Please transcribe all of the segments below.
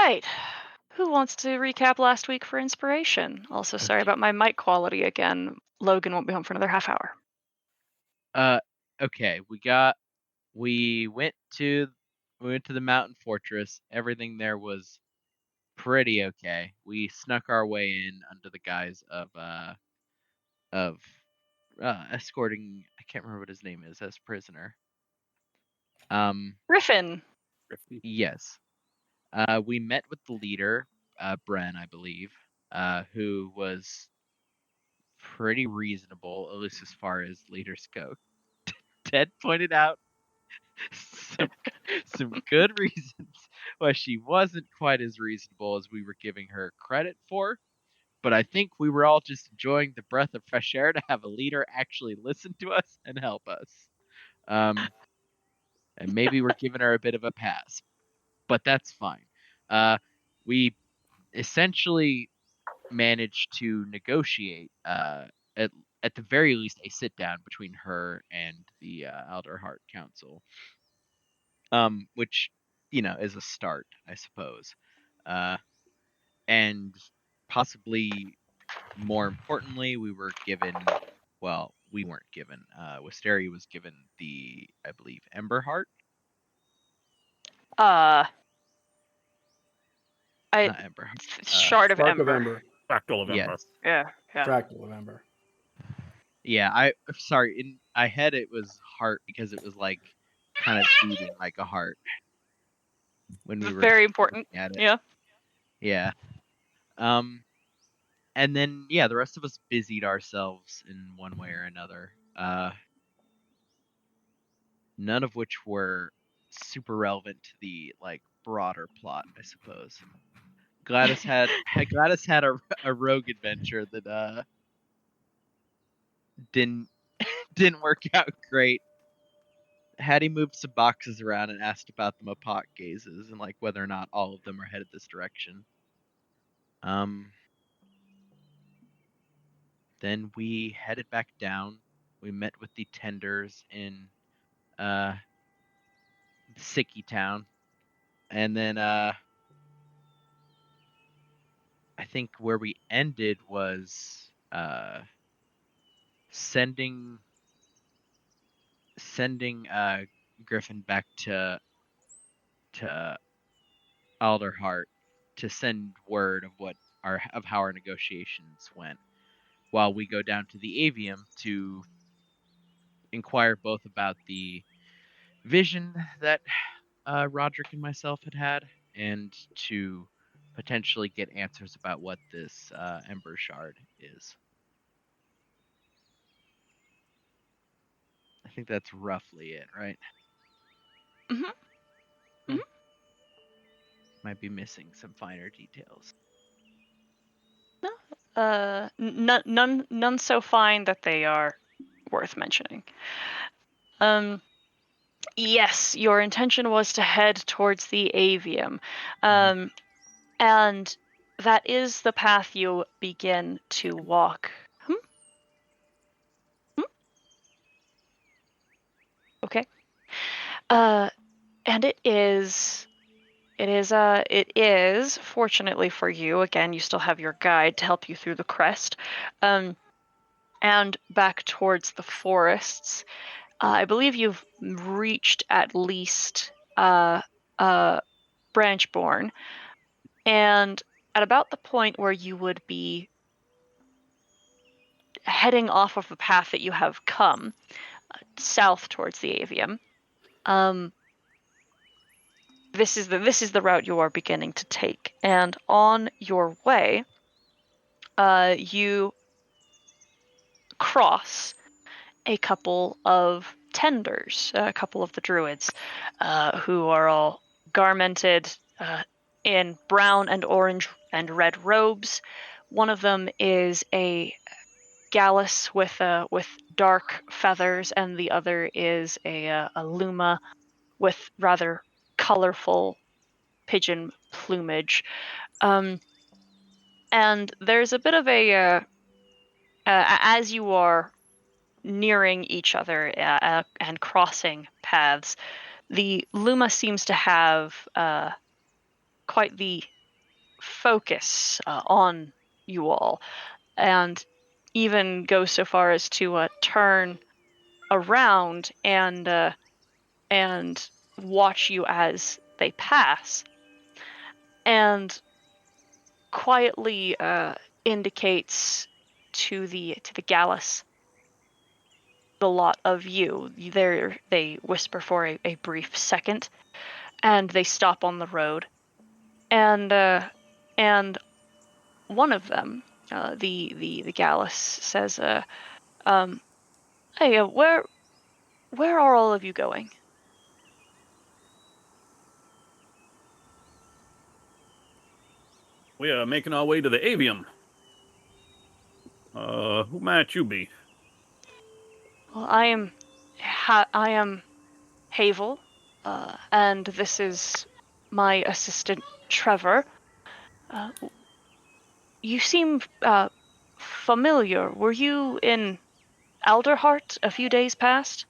right. Who wants to recap last week for inspiration? Also, sorry Okay. about my mic quality again. Logan won't be home for another half hour. Uh, okay. We went to the mountain fortress. Everything there was pretty okay. We snuck our way in under the guise of escorting. I can't remember what his name is as prisoner. Um, Griffin. Thrifty. yes. We met with the leader, Bren, I believe, who was pretty reasonable, at least as far as leaders go. Ted pointed out some some good reasons why she wasn't quite as reasonable as we were giving her credit for. But I think we were all just enjoying the breath of fresh air to have a leader actually listen to us and help us. Um, and maybe we're giving her a bit of a pass, but that's fine. We essentially managed to negotiate, at at the very least, a sit down between her and the Alderheart Council, which is a start, I suppose. Uh, and possibly more importantly, we were given. Well, we weren't given. Wisteria was given the, I believe, Ember Heart. Uh, Not Ember Heart. Shard of Spark Ember. of Ember. Fractal of Ember. Yes. Yeah. Fractal of Ember. Yeah, sorry. In my head, it was heart because it was like kind of beating like a heart when we were Very important. looking at it. Yeah. Yeah. And then the rest of us busied ourselves in one way or another. None of which were super relevant to the broader plot, I suppose. Gladys had a rogue adventure that didn't didn't work out great. Hattie moved some boxes around and asked about the Mapak gazes and whether or not all of them are headed this direction. Then we headed back down. We met with the tenders in Sicky Town, and then I think where we ended was sending Griffin back to Alderheart to send word of how our negotiations went, while we go down to the Avium to inquire both about the vision that Roderick and myself had and to potentially get answers about what this Ember Shard is. I think that's roughly it, right? Mm-hmm. Might be missing some finer details. None so fine that they are worth mentioning. Yes, your intention was to head towards the Avium. And that is the path you begin to walk. Okay. And it is, fortunately for you, again, you still have your guide to help you through the crest, and back towards the forests. I believe you've reached at least Branchborn, and at about the point where you would be heading off of the path that you have come, south towards the Avium, this is the route you are beginning to take. And on your way, you cross a couple of tenders, a couple of the druids, who are all garmented in brown and orange and red robes. One of them is a Gallus with dark feathers, and the other is a Luma with rather colorful pigeon plumage. And there's a bit of a as you are nearing each other and crossing paths, the Luma seems to have quite the focus on you all, and even go so far as to turn around and watch you as they pass, and quietly indicates to the Gallus, the lot of you. There, they whisper for a brief second, and they stop on the road, and one of them, the Gallus, says, "Hey, where are all of you going?" We are making our way to the avium. Who might you be? Well, I am Havel, and this is my assistant Trevor. Uh, you seem familiar. Were you in Alderheart a few days past?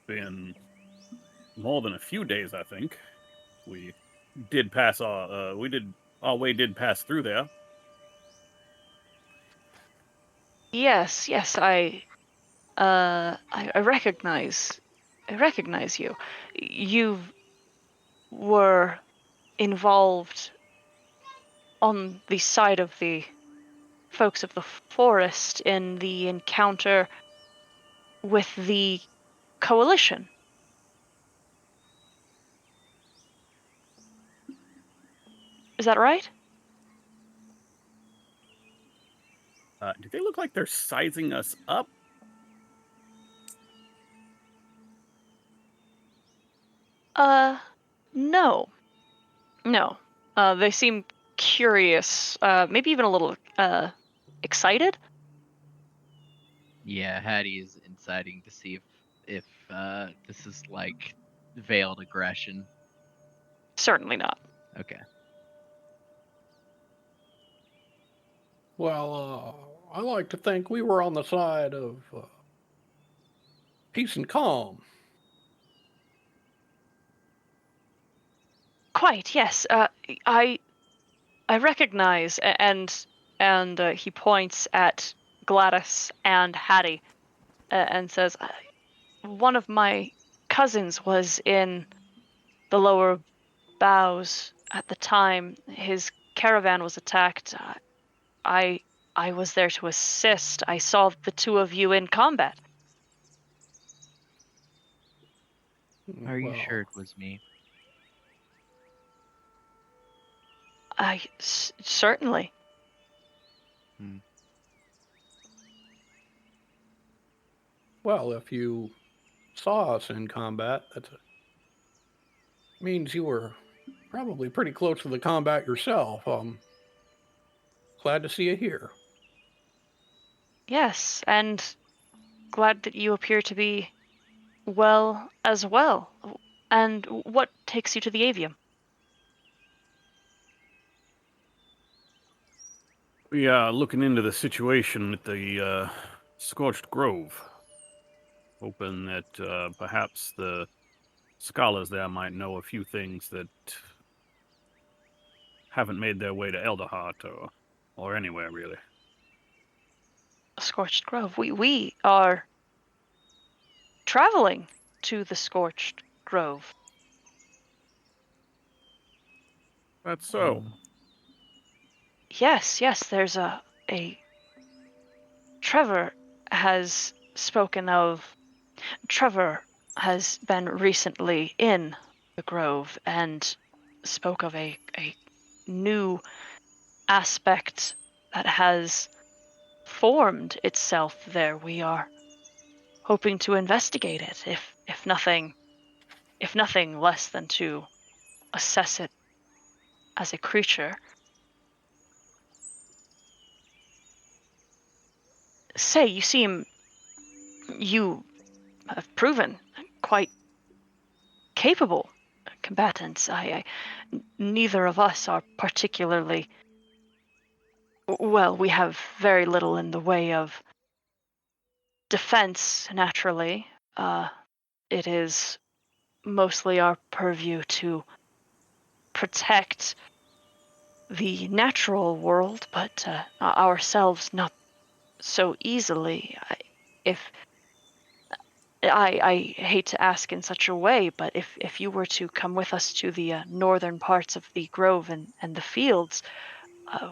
Been more than a few days, I think. We did pass our way did pass through there. Yes, I recognize you. You were involved on the side of the folks of the forest in the encounter with the coalition. Is that right? Do they look like they're sizing us up? No. No. They seem curious, maybe even a little excited. Yeah, Hattie is inciting to see if this is like veiled aggression. Certainly not. Okay. Well, I like to think we were on the side of peace and calm. Quite, yes. I recognize, and he points at Gladys and Hattie, and says, "One of my cousins was in the lower bows at the time his caravan was attacked. I I was there to assist. I saw the two of you in combat." Are you Well, sure it was me? Certainly. well, if you saw us in combat, that means you were probably pretty close to the combat yourself. Glad to see you here. Yes, and glad that you appear to be well as well. And what takes you to the avium? We are looking into the situation at the Scorched Grove, hoping that perhaps the scholars there might know a few things that haven't made their way to Elderheart or anywhere really. Scorched Grove. We are traveling to the Scorched Grove. That's so. Yes, there's a Trevor has spoken of. Trevor has been recently in the Grove and spoke of a new aspect that has formed itself there. We are hoping to investigate it, if nothing less than to assess it as a creature. Say, you have proven quite capable combatants. Neither of us are particularly well. We have very little in the way of defense, naturally. It is mostly our purview to protect the natural world, but ourselves not so easily. I hate to ask in such a way, but if you were to come with us to the northern parts of the grove and the fields,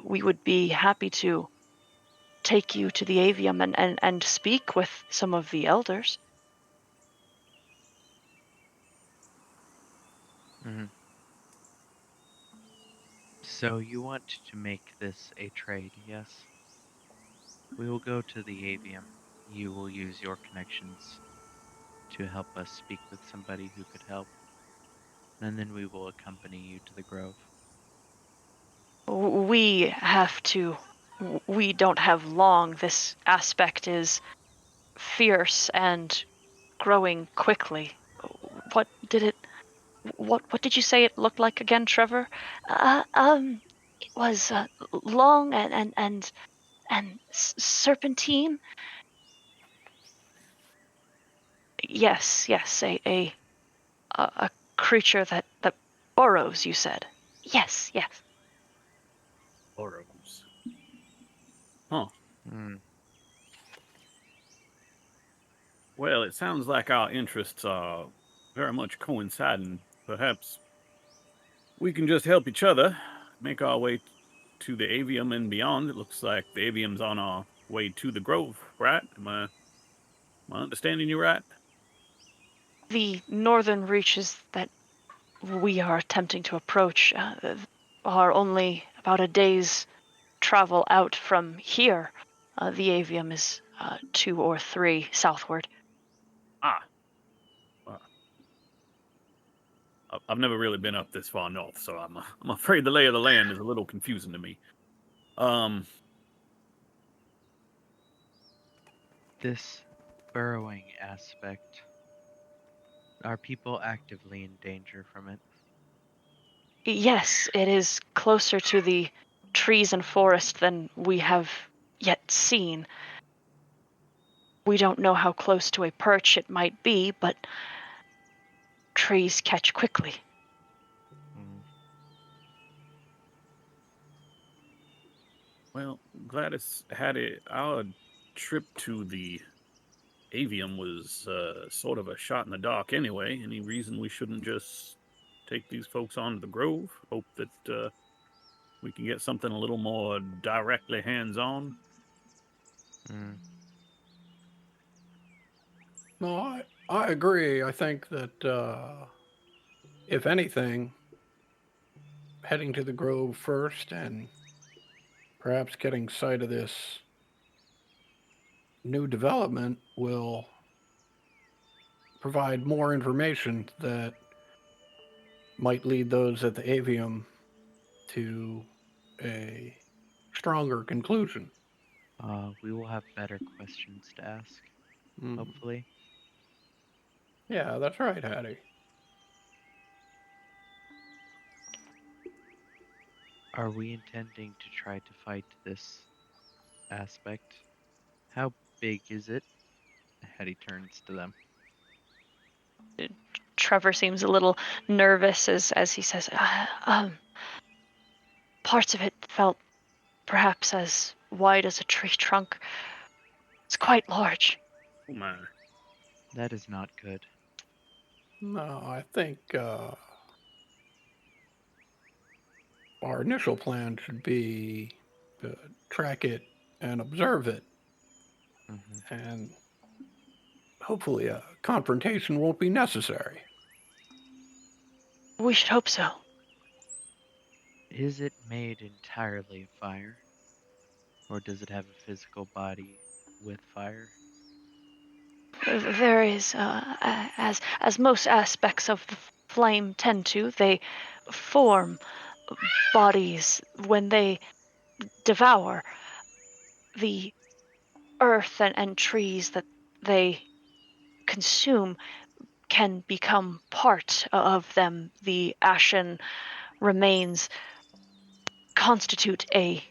we would be happy to take you to the avium and speak with some of the elders. Mhm. So you want to make this a trade, yes? We will go to the avium. You will use your connections to help us speak with somebody who could help, and then we will accompany you to the grove. We have to. We don't have long. This aspect is fierce and growing quickly. What did it? What did you say it looked like again, Trevor? It was long and serpentine. Yes, a creature that burrows. You said. Yes, yes. Burrows. Huh. Hmm. Well, it sounds like our interests are very much coinciding. Perhaps we can just help each other make our way to the avium and beyond. It looks like the avium's on our way to the grove, right? Am I understanding you right? The northern reaches that we are attempting to approach are only about a day's travel out from here. The avium is 2 or 3 southward. Ah. I've never really been up this far north, so I'm afraid the lay of the land is a little confusing to me. This burrowing aspect, are people actively in danger from it? Yes, it is closer to the trees and forest than we have yet seen. We don't know how close to a perch it might be, but trees catch quickly. Hmm. Well, Gladys had it. Our trip to the avium was sort of a shot in the dark anyway. Any reason we shouldn't just take these folks on to the grove? Hope that we can get something a little more directly hands-on. Hmm. No, I agree. I think that if anything, heading to the grove first and perhaps getting sight of this new development will provide more information that might lead those at the avium to a stronger conclusion. We will have better questions to ask, Mm. hopefully. Yeah, that's right, Hattie. Are we intending to try to fight this aspect? How big is it? Hetty turns to them. Trevor seems a little nervous as he says, parts of it felt perhaps as wide as a tree trunk. It's quite large. Oh my. That is not good. No, I think our initial plan should be to track it and observe it, Hmm. and hopefully a confrontation won't be necessary. We should hope so. Is it made entirely of fire? Or does it have a physical body with fire? There is, as most aspects of the flame tend to, they form bodies when they devour the earth and trees that they consume can become part of them. The ashen remains constitute a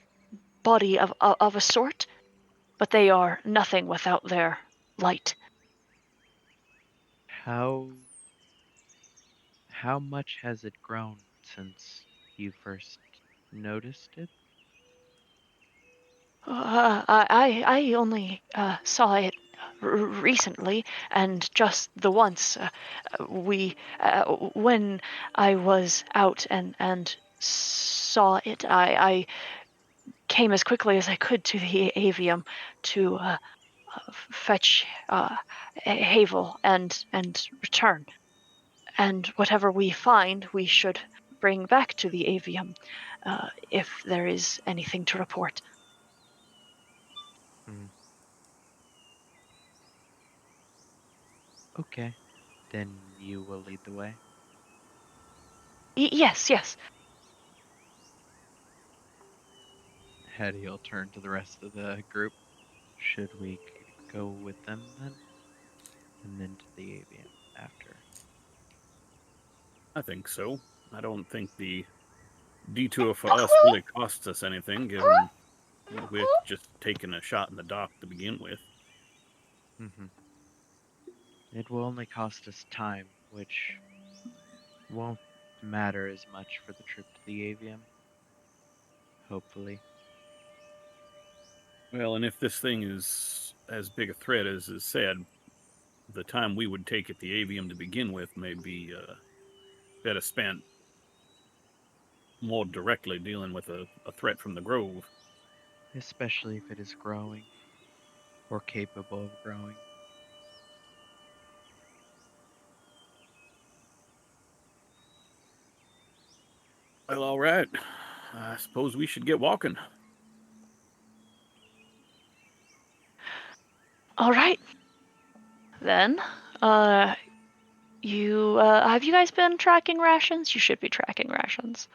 body of a sort, but they are nothing without their light. How much has it grown since you first noticed it? I only saw it recently, and just the once. When I was out and saw it, I came as quickly as I could to the avium to fetch Havel and return. And whatever we find, we should bring back to the avium if there is anything to report. Okay, then you will lead the way. Yes, yes. Hetty will turn to the rest of the group. Should we go with them then? And then to the avium after. I think so. I don't think the detour for us really costs us anything, given we're just taking a shot in the dark to begin with. It will only cost us time, which won't matter as much for the trip to the avium. Hopefully. Well, and if this thing is as big a threat as is said, the time we would take at the avium to begin with may be better spent more directly dealing with a threat from the Grove. Especially if it is growing. Or capable of growing. Well, all right. I suppose we should get walking. All right. Then, have you guys been tracking rations? You should be tracking rations.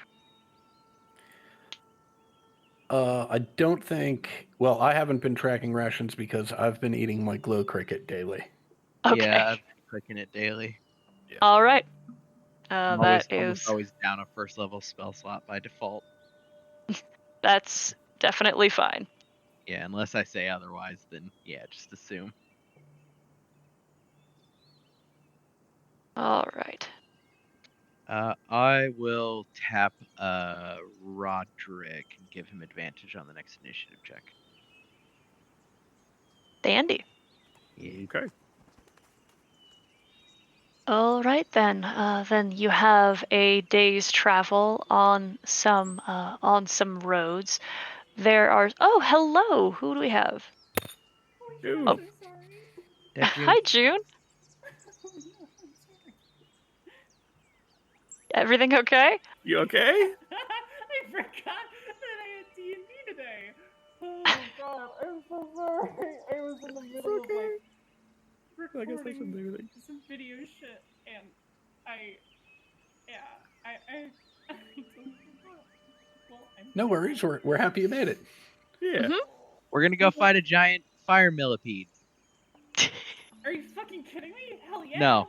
I don't think. Well, I haven't been tracking rations because I've been eating my glow cricket daily. Okay. Yeah, I've been clicking it daily. Yeah. All right. I'm That almost is. always down a first level spell slot by default. That's definitely fine. Yeah, unless I say otherwise, then yeah, just assume. All right. I will tap Roderick and give him advantage on the next initiative check. Dandy. Yeah. Okay. All right then. Then you have a day's travel on some roads. There are. Oh, hello. Who do we have? Dude. Oh. That June? Hi, June. Everything okay? You okay? I forgot that I had D&D today. Oh god, I'm so sorry. I was in the middle of like recording some video shit, and I totally forgot. Well, No worries. We're happy you made it. Yeah. Mhm. We're gonna go fight a giant fire millipede. Are you fucking kidding me? Hell yeah. No.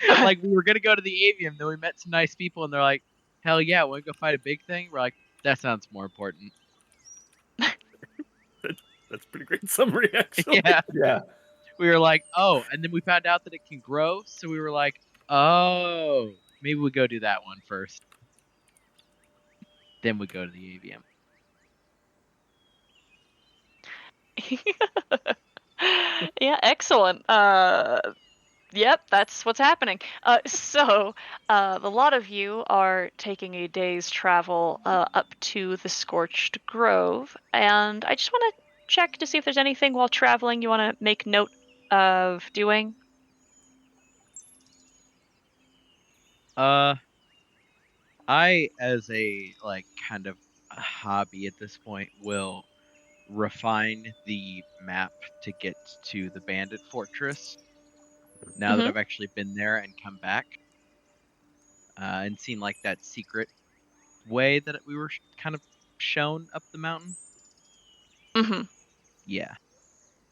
Like, we were gonna go to the avium, then we met some nice people, and they're like, hell yeah, wanna go fight a big thing? We're like, that sounds more important. That's a pretty great summary, actually. Yeah. Yeah. We were like, oh, and then we found out that it can grow, so we were like, oh, maybe we go do that one first. Then we go to the avium. Yeah, excellent. Yep, that's what's happening. So a lot of you are taking a day's travel up to the Scorched Grove, and I just want to check to see if there's anything while traveling you want to make note of doing. I, as a kind of a hobby at this point, will refine the map to get to the bandit fortress. Now that I've actually been there and come back, and seen like that secret way that we were kind of shown up the mountain. Mm-hmm. Yeah,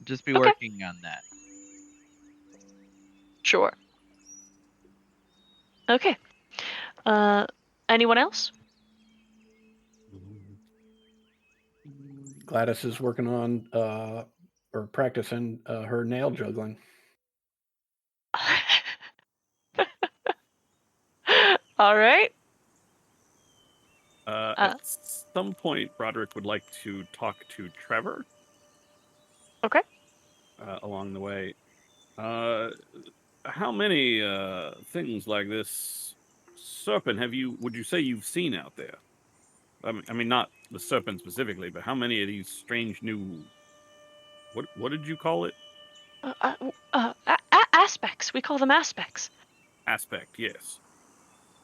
just be Okay. working on that. Sure. Okay. Anyone else? Gladys is working on or practicing her nail juggling. All right. At some point, Broderick would like to talk to Trevor. Okay. Along the way. How many things like this serpent would you say you've seen out there? I mean, not the serpent specifically, but how many of these strange new what did you call it? Aspects. We call them aspects. Aspect, yes.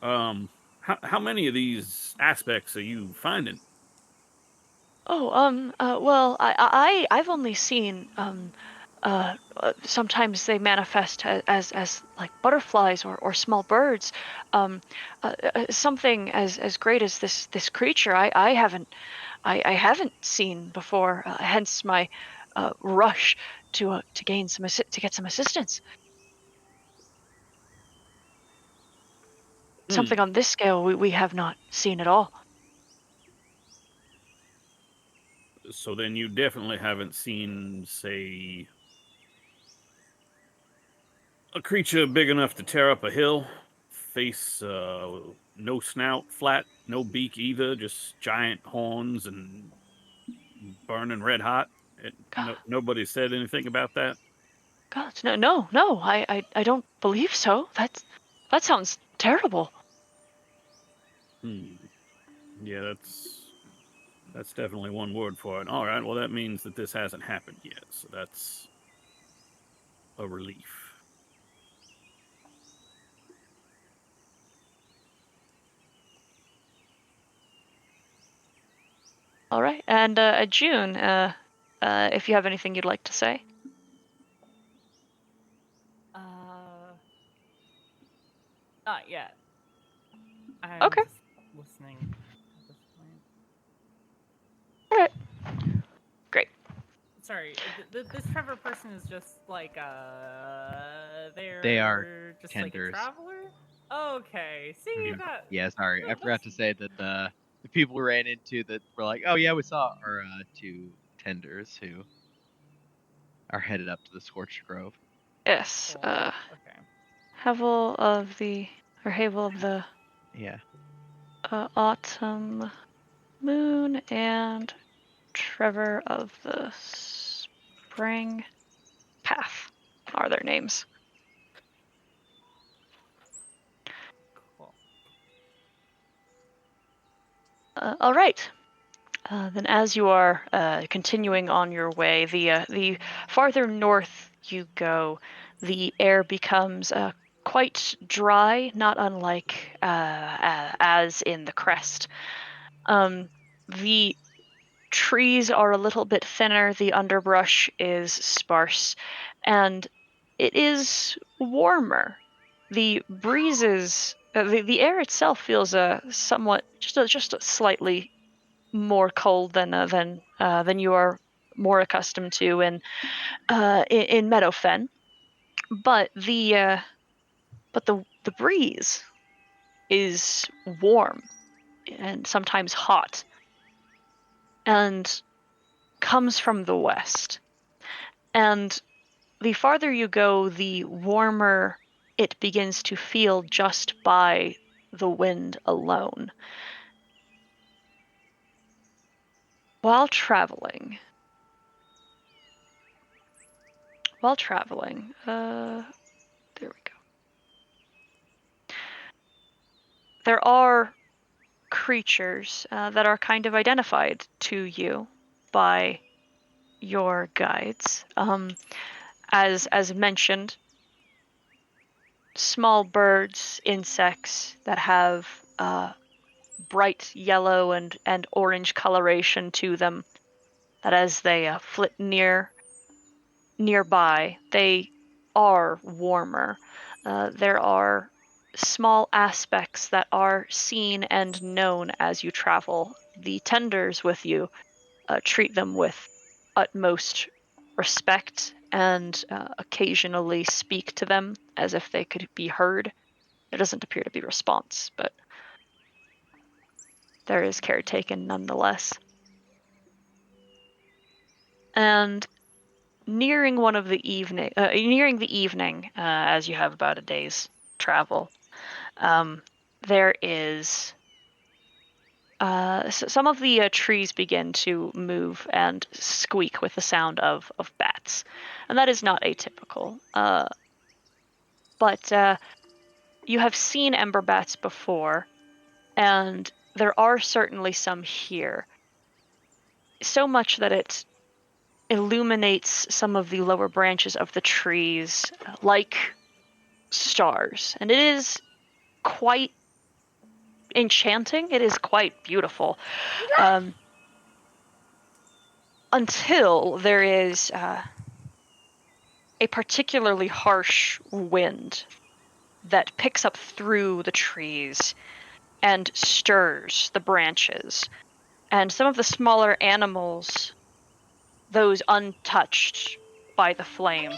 How many of these aspects are you finding? Oh, well, I've only seen, sometimes they manifest as like butterflies or small birds. Something as great as this creature, I haven't seen before. Hence my rush to gain to get some assistance. Hmm. Something on this scale we have not seen at all. So then you definitely haven't seen, say, a creature big enough to tear up a hill, face no snout, flat, no beak either, just giant horns and burning red hot. God, Nobody said anything about that. God, no, I don't believe so. That sounds terrible. Hmm. Yeah, that's definitely one word for it. All right, well that means that this hasn't happened yet, so that's a relief. All right, and June, if you have anything you'd like to say. Not yet. I'm Okay. just listening at this point. All right. Great. Sorry, this Trevor person is just like They are they're just tenders. like a traveler. Okay, see that. Yeah, sorry, I No, forgot to say that the people we ran into that were like, oh yeah, we saw our two tenders who are headed up to the Scorched Grove. Yes. Cool. Okay. Havel of the Yeah. Autumn Moon and Trevor of the Spring Path are their names. Cool. All right. Then, as you are continuing on your way, the farther north you go, the air becomes quite dry, not unlike as in the crest. The trees are a little bit thinner, the underbrush is sparse, and it is warmer. The breezes, the air itself feels somewhat, just slightly more cold than you are more accustomed to in Meadowfen, but the breeze is warm and sometimes hot, and comes from the west. And the farther you go, the warmer it begins to feel just by the wind alone. While traveling, there we go. There are creatures that are kind of identified to you by your guides. As mentioned, small birds, insects that have bright yellow and orange coloration to them, that as they flit nearby, they are warmer. There are small aspects that are seen and known as you travel. The tenders with you treat them with utmost respect and occasionally speak to them as if they could be heard. There doesn't appear to be response, but there is care taken nonetheless. And nearing the evening, as you have about a day's travel, there is some of the trees begin to move and squeak with the sound of bats, and that is not atypical. But you have seen ember bats before, and there are certainly some here. So much that it illuminates some of the lower branches of the trees like stars, and it is quite enchanting. It is quite beautiful. Until there is a particularly harsh wind that picks up through the trees and stirs the branches. And some of the smaller animals, those untouched by the flame,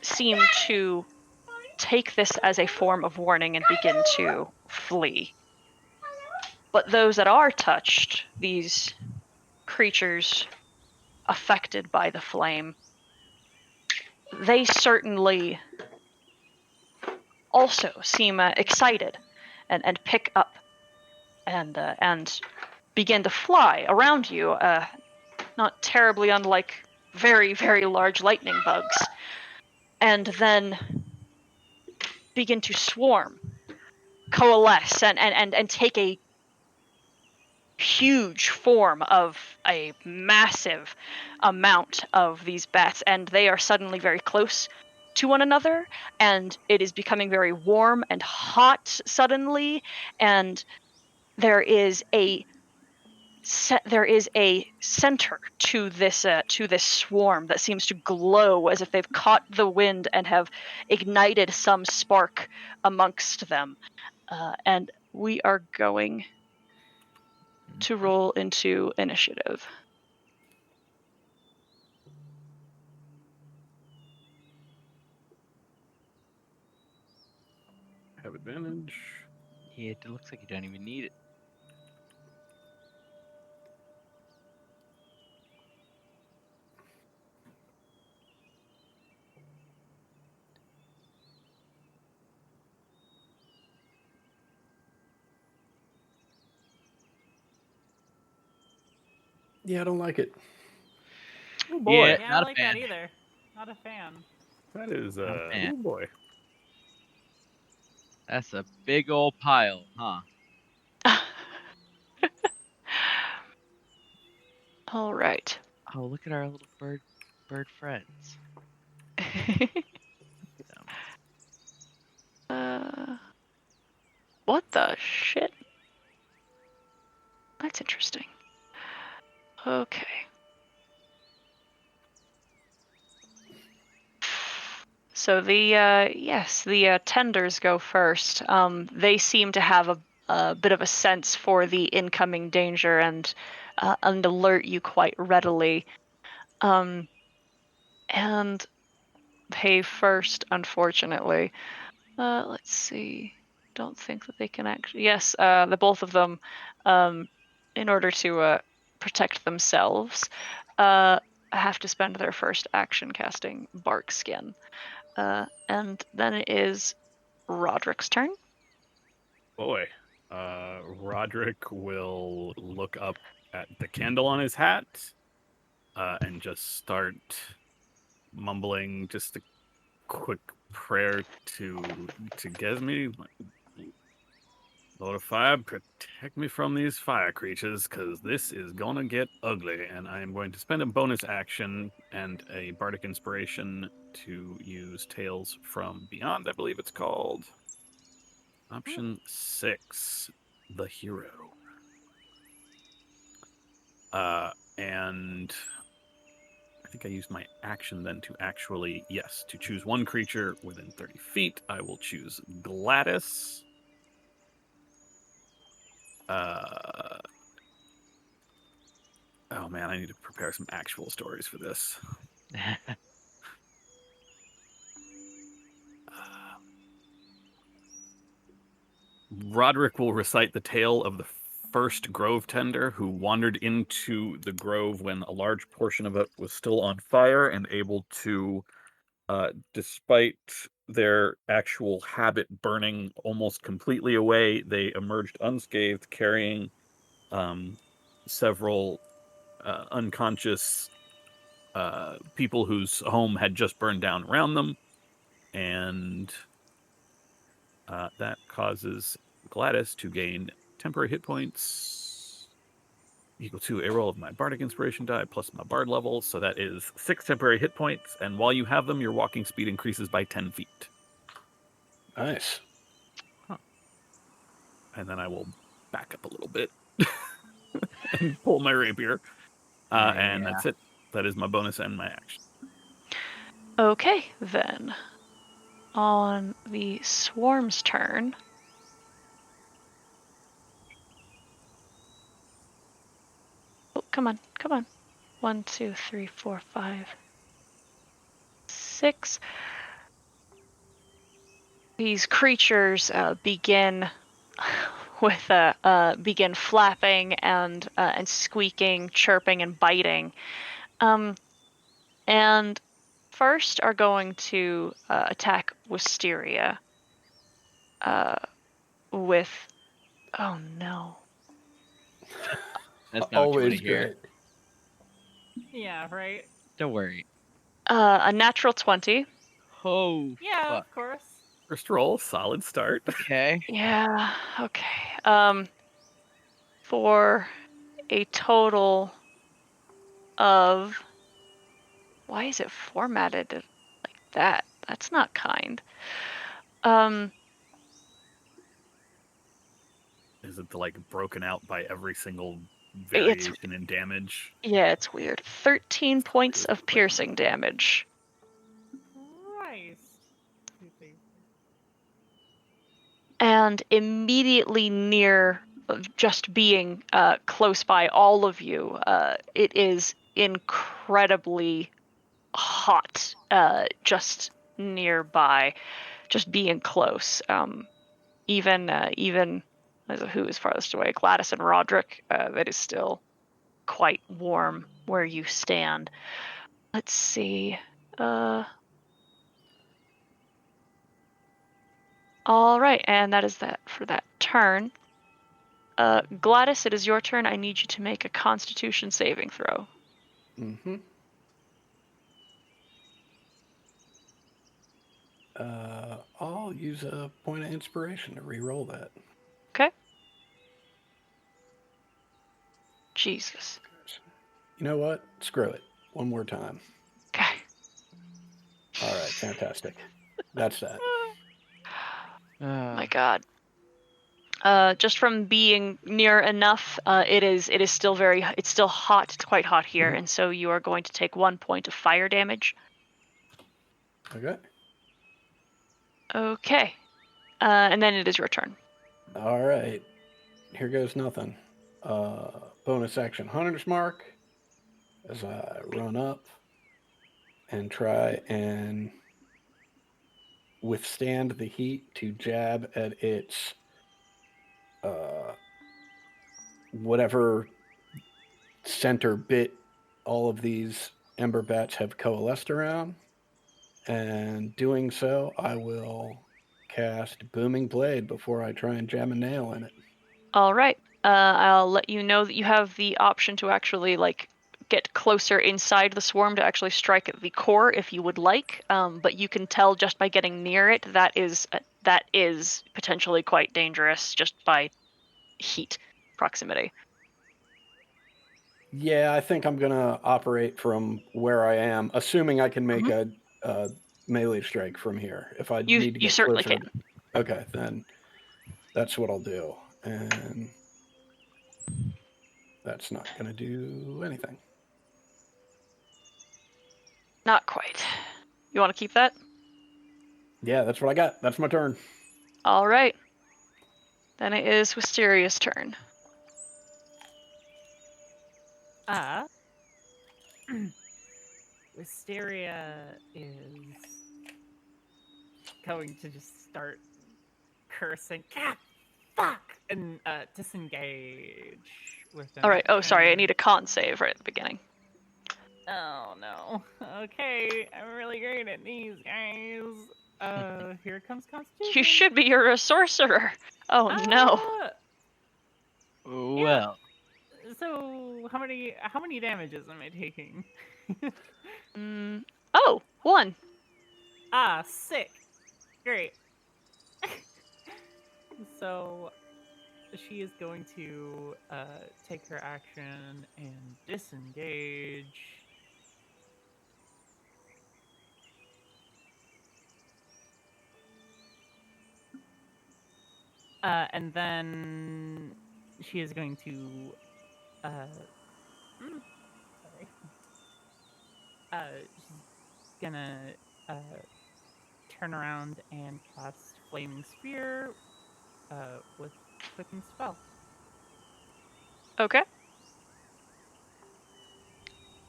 seem to take this as a form of warning and begin to flee. But those that are touched, these creatures affected by the flame, they certainly also seem excited and pick up and begin to fly around you, not terribly unlike very, very large lightning bugs, and then begin to swarm, coalesce, and take a huge form of a massive amount of these bats, and they are suddenly very close to one another, and it is becoming very warm and hot suddenly, and there is a center to this swarm that seems to glow as if they've caught the wind and have ignited some spark amongst them. And we are going to roll into initiative. Have advantage. Yeah, it looks like you don't even need it. Yeah, I don't like it. Oh boy, Yeah. Yeah, I Not don't a like that fan. either. Not a fan. that is oh man. boy. That's a big old pile, huh? All right. Oh, look at our little bird friends. What the shit? That's interesting. Okay. So the tenders go first. They seem to have a bit of a sense for the incoming danger and alert you quite readily. And they first, unfortunately. Let's see. Don't think that they can actually. Yes, the both of them, in order to protect themselves, have to spend their first action casting Bark Skin. And then it is Roderick's turn. Boy. Roderick will look up at the candle on his hat and just start mumbling just a quick prayer to Gesme. Lord of Fire, protect me from these fire creatures, because this is gonna get ugly, and I am going to spend a bonus action and a bardic inspiration to use Tales from Beyond, I believe it's called. Option 6, the hero. And I think I used my action then to actually, yes, to choose one creature within 30 feet. I will choose Gladys. Oh man, I need to prepare some actual stories for this. Roderick will recite the tale of the first grove tender who wandered into the grove when a large portion of it was still on fire and able to, despite their actual habit burning almost completely away, they emerged unscathed, carrying several unconscious people whose home had just burned down around them, and that causes Gladys to gain temporary hit points equal to a roll of my bardic inspiration die plus my bard level, so that is 6 temporary hit points, and while you have them, your walking speed increases by 10 feet. Nice. And then I will back up a little bit and pull my rapier. And that's it. That is my bonus and my action. Okay, then. On the swarm's turn. Oh, come on, come on. 1, 2, 3, 4, 5, 6. These creatures begin begin flapping and squeaking, chirping, and biting. And first are going to attack Wisteria with. Oh no. That's not what you want Always to hear. good. Yeah, right? Don't worry. A natural 20. Oh, Yeah, fuck. of course. First roll, solid start. Okay. Yeah, okay. For a total of. Why is it formatted like that? That's not kind. Is it like broken out by every single It's variation in damage? Yeah, it's weird. 13 points of piercing damage. Christ. And immediately near, just being close by all of you, it is incredibly hot just nearby, just being close. Even who is farthest away, Gladys and Roderick, it is still quite warm where you stand. Let's see. All right, and that is that for that turn. Gladys, it is your turn. I need you to make a Constitution saving throw. Mm-hmm. I'll use a point of inspiration to re-roll that. Okay. Jesus. You know what? Screw it. One more time. Okay. All right, fantastic. That's that. My God. Just from being near enough, it is still it's still hot. It's quite hot here, and so you are going to take 1 point of fire damage. Okay. Okay. And then it is your turn. All right. Here goes nothing. Bonus action Hunter's Mark as I run up and try and withstand the heat to jab at its whatever center bit all of these ember bats have coalesced around. And doing so, I will cast Booming Blade before I try and jam a nail in it. All right. I'll let you know that you have the option to actually get closer inside the swarm to actually strike at the core if you would like. But you can tell just by getting near it that is potentially quite dangerous just by heat proximity. Yeah, I think I'm going to operate from where I am, assuming I can make a melee strike from here. If I need to get you certainly closer, can. Okay, then that's what I'll do. And that's not going to do anything. Not quite. You want to keep that? Yeah, that's what I got. That's my turn. All right. Then it is Wisteria's turn. Wisteria is going to just start cursing. Ah, fuck! And disengage with them. All right. Oh, sorry. I need a con save right at the beginning. Oh no. Okay, I'm really great at these guys. Here comes Constitution. You should be. You're a sorcerer. Oh no. Well, So how many damages am I taking? Oh, 1. Ah, sick. Great. So she is going to take her action and disengage. And then she is going to sorry. She's gonna turn around and cast Flaming Spear with Clicking Spell. Okay.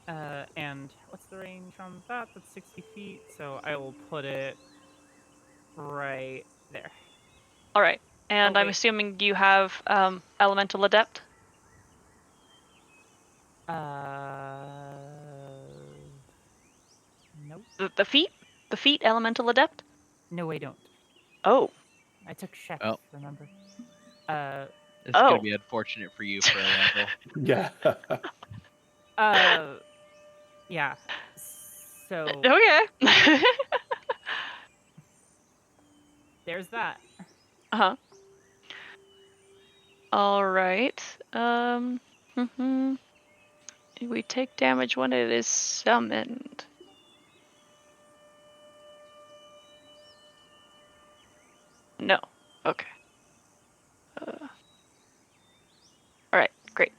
And what's the range on that? That's 60 feet, so I will put it right there. All right. And Oh, I'm wait. assuming you have Elemental Adept. Nope. The feat? The feat Elemental Adept? No, I don't. Oh. I took chef, Oh. remember? this is Oh. gonna be unfortunate for you for a level. Yeah. Yeah. So Okay. there's that. Uh-huh. All right. We take damage when it is summoned. No. Okay. All right. Great.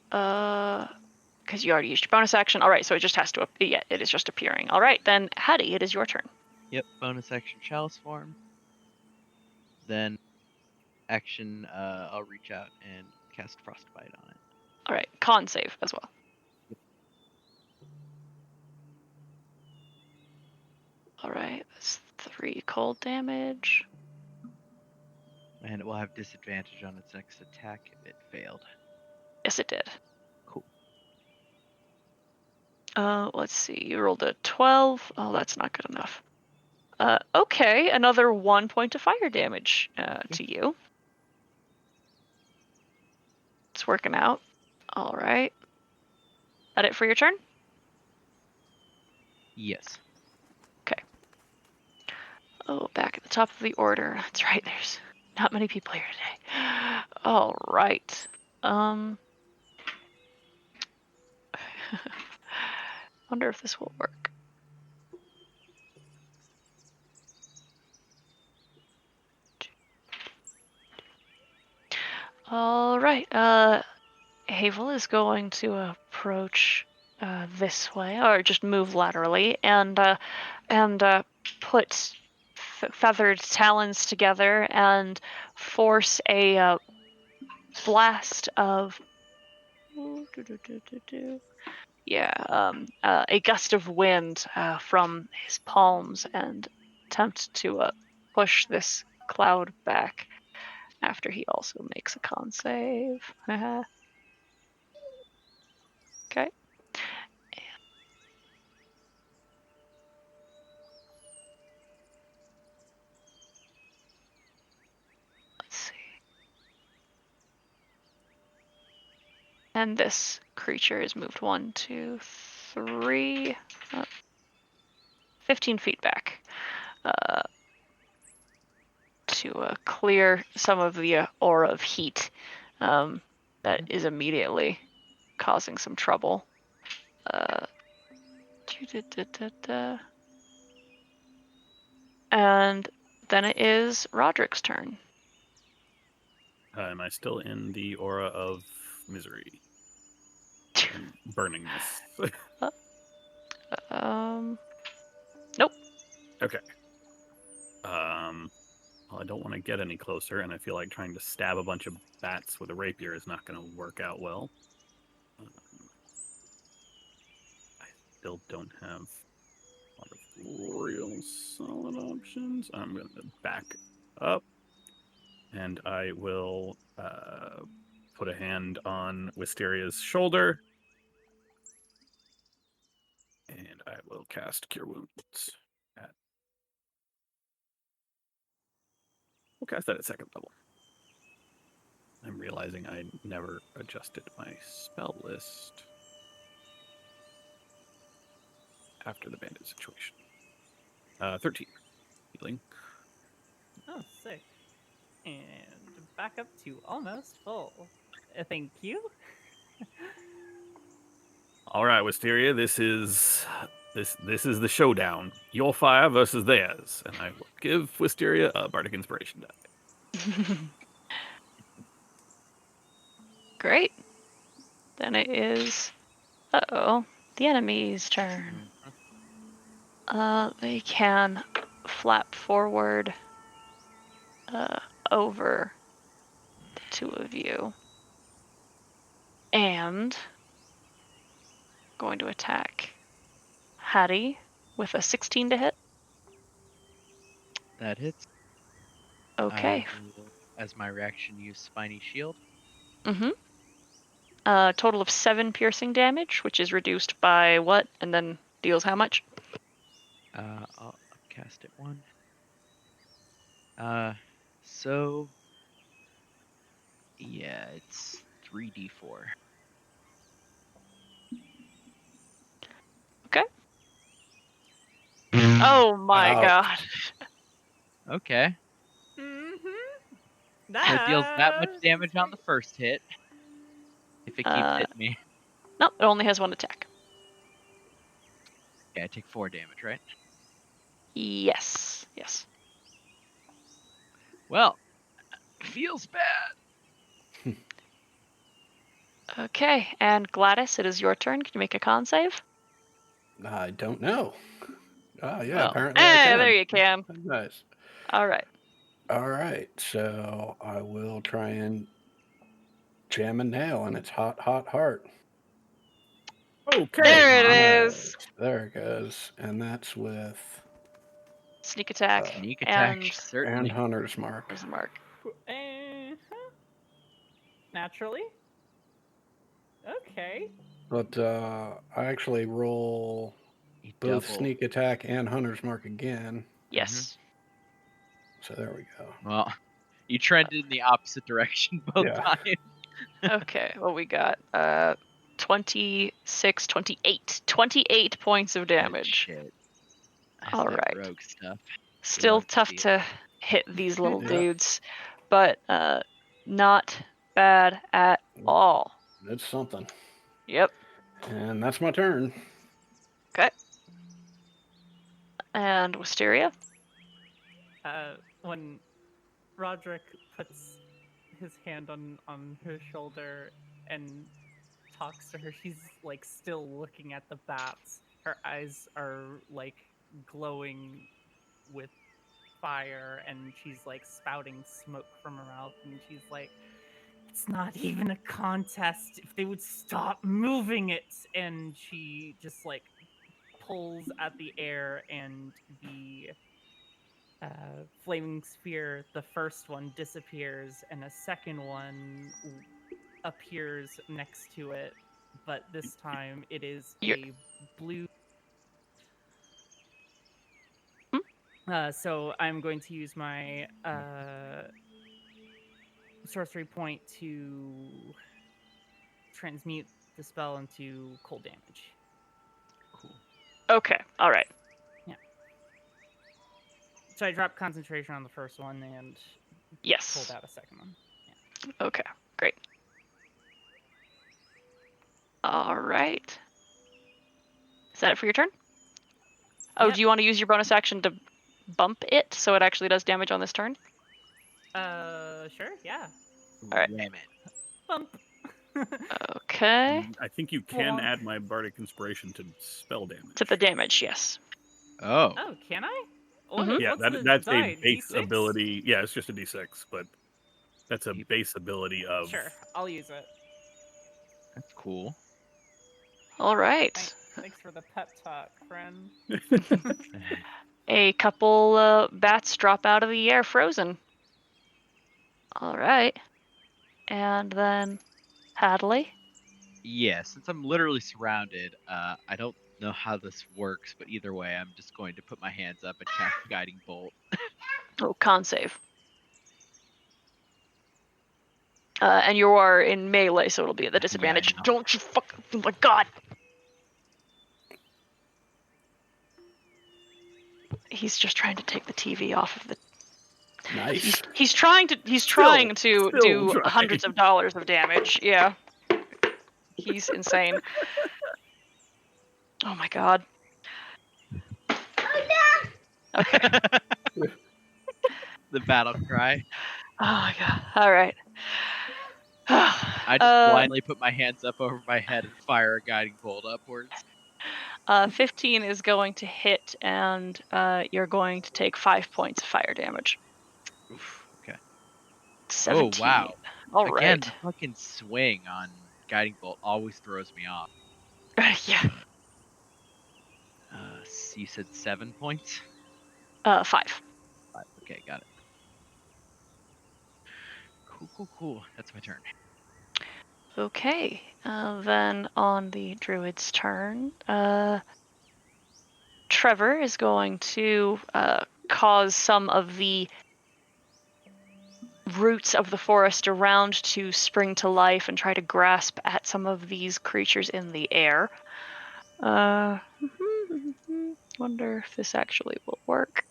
Because you already used your bonus action. All right. So it just has to. Yeah. It is just appearing. All right. Then Hattie, it is your turn. Yep, bonus action chalice form. Then action, I'll reach out and cast frostbite on it. All right. Con save as well. All right. That's 3 cold damage. And it will have disadvantage on its next attack if it failed. Yes, it did. Cool. Let's see. You rolled a 12. Oh, that's not good enough. Okay, another 1 point of fire damage to you. It's working out. All right. That it for your turn? Yes. Okay. Oh, back at the top of the order. That's right. There's not many people here today. All right. Wonder if this will work. All right. Havel is going to approach this way, or just move laterally, and put feathered talons together and force a blast of a gust of wind from his palms and attempt to push this cloud back after he also makes a con save. Okay. Let's see. And this creature is moved 1, 2, 3, 15 feet back to clear some of the aura of heat that is immediately causing some trouble. And then it is Roderick's turn. Am I still in the aura of misery? And burningness. Nope. Okay. Well, I don't want to get any closer, and I feel like trying to stab a bunch of bats with a rapier is not going to work out well. I still don't have a lot of real solid options. I'm going to back up, and I will put a hand on Wisteria's shoulder, and I will cast Cure Wounds cast that at second level. I'm realizing I never adjusted my spell list after the bandit situation. 13 healing. Oh, sick. And back up to almost full. Thank you. All right, Wisteria, this is the showdown. Your fire versus theirs, and I will give Wisteria a bardic inspiration die. Great. Then it is, the enemy's turn. They can flap forward over the two of you. And going to attack Hattie with a 16 to hit. That hits. Okay. I will, as my reaction, use Spiny Shield. Mm-hmm. Total of 7 piercing damage, which is reduced by what? And then deals how much? I'll cast it 1. So yeah, it's 3d4. Okay. Oh my Ouch. god. Okay. Mm-hmm. So it deals that much damage on the first hit. If it keeps hitting me. Nope, it only has 1 attack. Yeah, I take 4 damage, right? Yes. Yes. Well, feels bad. Okay, and Gladys, it is your turn. Can you make a con save? I don't know. Ah, yeah, Well, apparently I can. there you can. Nice. All right. All right, so I will try and jam a nail in its hot, hot heart. Okay. There it Nice. is. There it goes. And that's with Sneak attack. Sneak attack, And certainly. and Hunter's Mark. there's the mark. Naturally. Okay. But I actually roll You both double. Sneak Attack and Hunter's Mark again. Yes. So there we go. Well, you trended in the opposite direction both Yeah. times. Okay, what we got? 26, 28. 28 points of damage. Shit. That's All that right. rogue stuff. Still love to tough see it. to hit these little Yeah. dudes, but not bad at all. It's something. Yep. And that's my turn. Okay. And Wisteria? When Roderick puts his hand on her shoulder and talks to her, she's like still looking at the bats. Her eyes are like glowing with fire, and she's like spouting smoke from her mouth, and she's like, "It's not even a contest. If they would stop moving it." And she just like pulls at the air, and the flaming sphere, the first one, disappears, and a second one appears next to it. But this time it is You're- a blue. So I'm going to use my sorcery point to transmute the spell into cold damage. Cool. Okay, alright. So I dropped concentration on the first one and Yes. pulled out a second one. Okay, great. Alright. Is that it for your turn? Oh, Yep. do you want to use your bonus action to bump it so it actually does damage on this turn? Sure, yeah. Alright. Ram it. Bump. Okay. I think you can Well- add my bardic inspiration to spell damage. To the damage, yes. Oh. Oh, can I? Mhm. Yeah, What's the that's die? a base D6? ability. Yeah, it's just a d6, but that's a Yep. base ability of. Sure, I'll use it. That's cool. Alright. Thanks for the pep talk, friend. A couple bats drop out of the air frozen. Alright. And then Hadley. Yeah, since I'm literally surrounded, I don't know how this works, but either way, I'm just going to put my hands up and cast Guiding Bolt. Oh, con save. And you are in melee, so it'll be at the disadvantage. know. Don't you fuck! Oh my god! He's just trying to take the TV off of the. Nice. He's trying to Still do trying. hundreds of dollars of damage. Yeah. He's insane. Oh my god. Okay. The battle cry. Oh my god. All right. I just blindly put my hands up over my head and fire a guiding bolt upwards. 15 is going to hit, and you're going to take 5 points of fire damage. Oof, okay. 17. Oh, wow. All Again, right. the fucking swing on guiding bolt always throws me off. Yeah. You said 7 points? 5. 5. Okay, got it. Cool. That's my turn. Okay. Then on the druid's turn, Trevor is going to cause some of the roots of the forest around to spring to life and try to grasp at some of these creatures in the air. Wonder if this actually will work.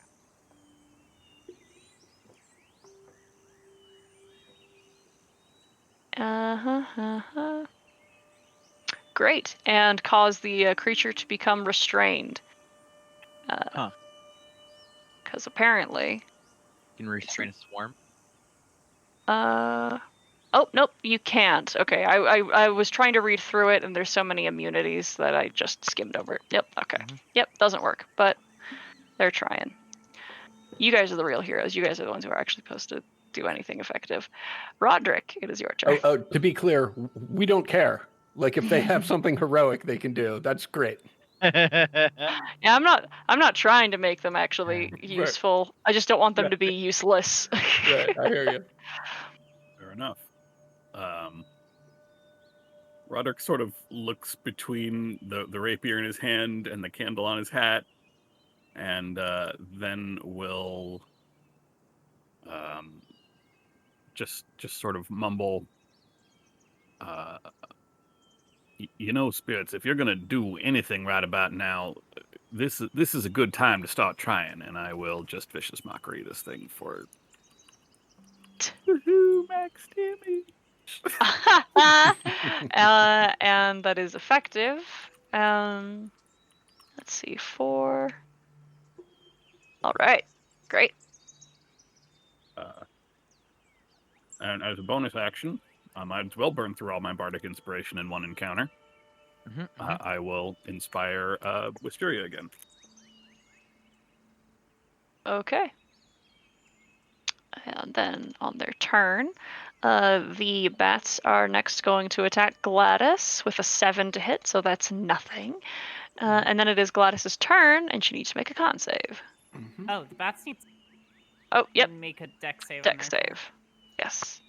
Great, and cause the creature to become restrained. Because apparently, You can restrain a swarm. oh nope, you can't. Okay, I was trying to read through it, and there's so many immunities that I just skimmed over it. Yep, okay, Yep, doesn't work, but they're trying. You guys are the real heroes. You guys are the ones who are actually supposed to do anything effective. Roderick, it is your turn. Oh, to be clear, we don't care. Like if they have something heroic they can do, that's great. Yeah, I'm not trying to make them actually useful. I just don't want them to be useless. Right, I hear you. Fair enough. Roderick sort of looks between the rapier in his hand and the candle on his hat, and then will just sort of mumble, you know, spirits, if you're gonna do anything right about now, this is a good time to start trying, and I will just vicious mockery this thing for max damage. And that is effective. Let's see, 4. All right, great. And as a bonus action, I might as well burn through all my bardic inspiration in one encounter. I will inspire Wisteria again. Okay. And then on their turn, the bats are next going to attack Gladys with a 7 to hit, so that's nothing. And then it is Gladys's turn, and she needs to make a con save. Oh, the bats need Oh, yep, to make a dex save. dex save. Yes.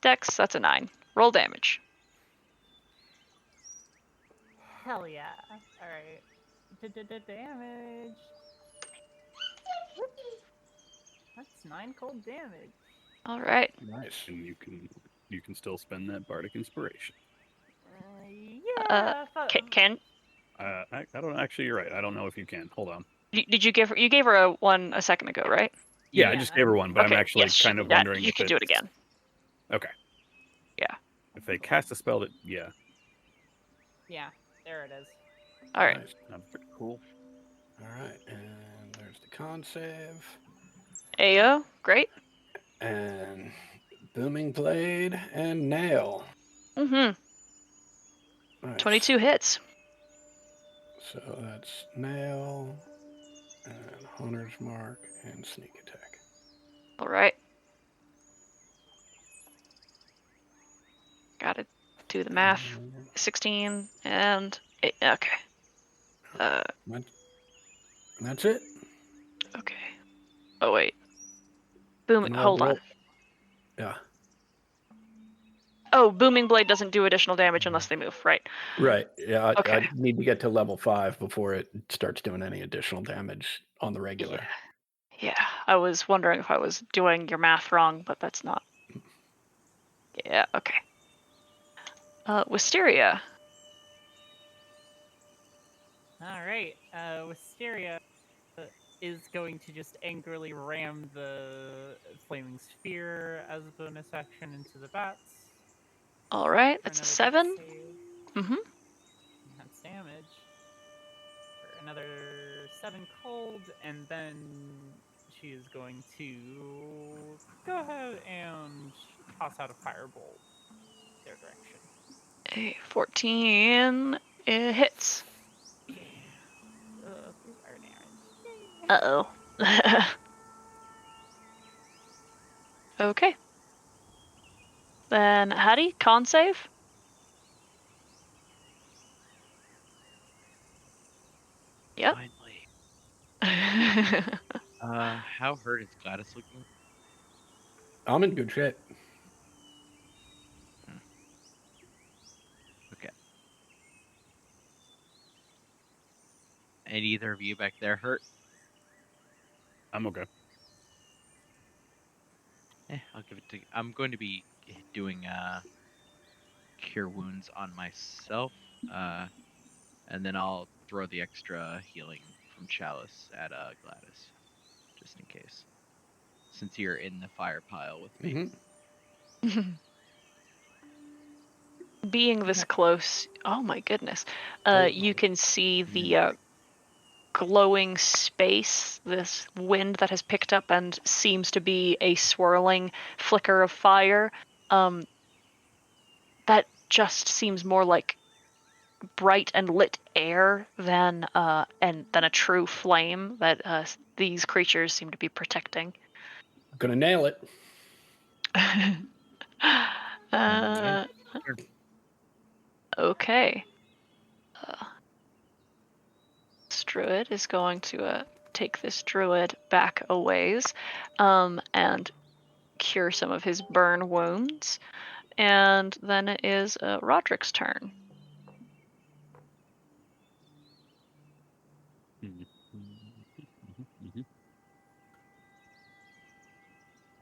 Dex, that's a 9. Roll damage. Hell yeah. Alright. Damage. That's 9 cold damage. All right. Nice. And you can still spend that bardic inspiration. Yeah. Can I don't actually. You're right. I don't know if you can. Hold on. did you give her one a second ago, right? Yeah, I just gave her one, but I'm Okay, actually yes, kind of wondering you if can do it it's- again. Okay. Yeah. If they cast a spell that, yeah, Yeah, there it is. All right. Nice. that's pretty cool. All right, and there's the con save. Ayo, great. And booming blade and nail. Nice. 22 hits. So that's nail and hunter's mark and sneak attack. All right. Gotta do the math. 16 and 8. Okay. And that's it. Okay. Oh wait. Booming. No, Hold on. roll. Yeah. Oh, booming blade doesn't do additional damage unless they move. Right. Right. Yeah. Okay. I need to get to level 5 before it starts doing any additional damage on the regular. Yeah. I was wondering if I was doing your math wrong, but that's not Yeah, okay. Wisteria. Alright, Wisteria is going to just angrily ram the flaming sphere as a bonus action into the bats. Alright, For that's a another 7. dex save. Mm-hmm. That's damage. For another 7 cold, and then she is going to go ahead and toss out a firebolt their direction. A 14 hits. Yeah. 3 fire damage. Yay. Uh-oh. Okay. Then Hattie, con save. Yep. Finally. How hurt is Gladys looking? I'm in good shape. Okay. And either of you back there hurt? I'm okay. I'll give it to. I'm going to be doing cure wounds on myself, and then I'll throw the extra healing from Chalice at Gladys, just in case, since you're in the fire pile with me. Mm-hmm. Being this close, oh my goodness. You can see the glowing space, this wind that has picked up and seems to be a swirling flicker of fire. That just seems more like bright and lit air than a true flame that these creatures seem to be protecting. Gonna nail it. Okay. This druid is going to take this druid back a ways and cure some of his burn wounds. And then it is Roderick's turn.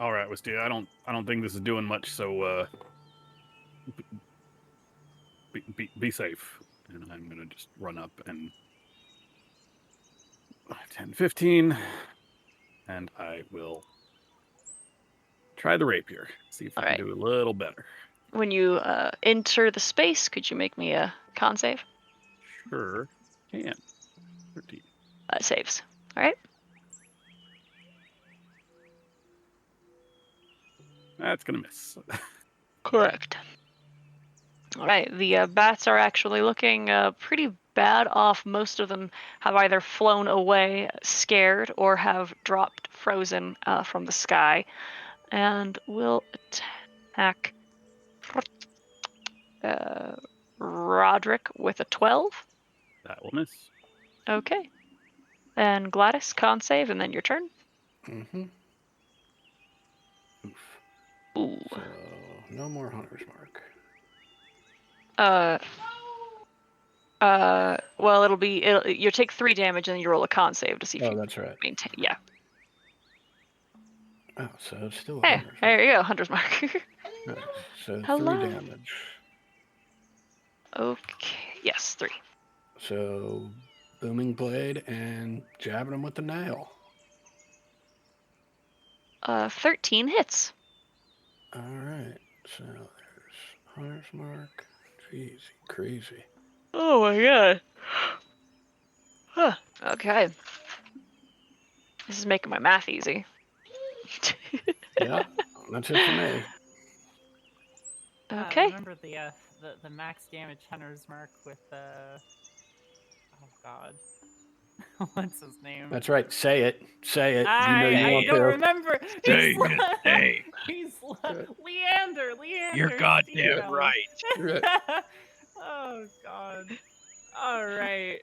All right, Wisteria. I don't think this is doing much. So be safe. And I'm gonna just run up and 10, 15, and I will try the rapier. See if I can do a little better. When you enter the space, could you make me a con save? Sure can. 13. Saves. All right. That's gonna miss. Correct. All right. The bats are actually looking pretty bad off. Most of them have either flown away scared or have dropped frozen from the sky, and will attack Roderick with a 12. That will miss. Okay. And Gladys, con save, and then your turn. Mm-hmm. Oof. Ooh. So no more Hunter's Mark. Well, you take 3 damage and then you roll a con save to see if you that's right. maintain. Yeah. Oh, so it's still a Hey, Hunter's Mark. there you go, Hunter's Mark. Right, so Hello. 3 damage. Okay. Yes, 3. So booming blade and jabbing him with the nail. 13 hits. All right. So there's Hunter's Mark. Jeez, crazy. Oh my god. Huh. Okay. This is making my math easy. Yeah, that's it for me. Okay. Remember the max damage Hunter's Mark with oh god. What's his name? That's right. Say it. Say it. I don't remember. Say it, say. He's Leander. You're goddamn right. Right. Oh god. All right.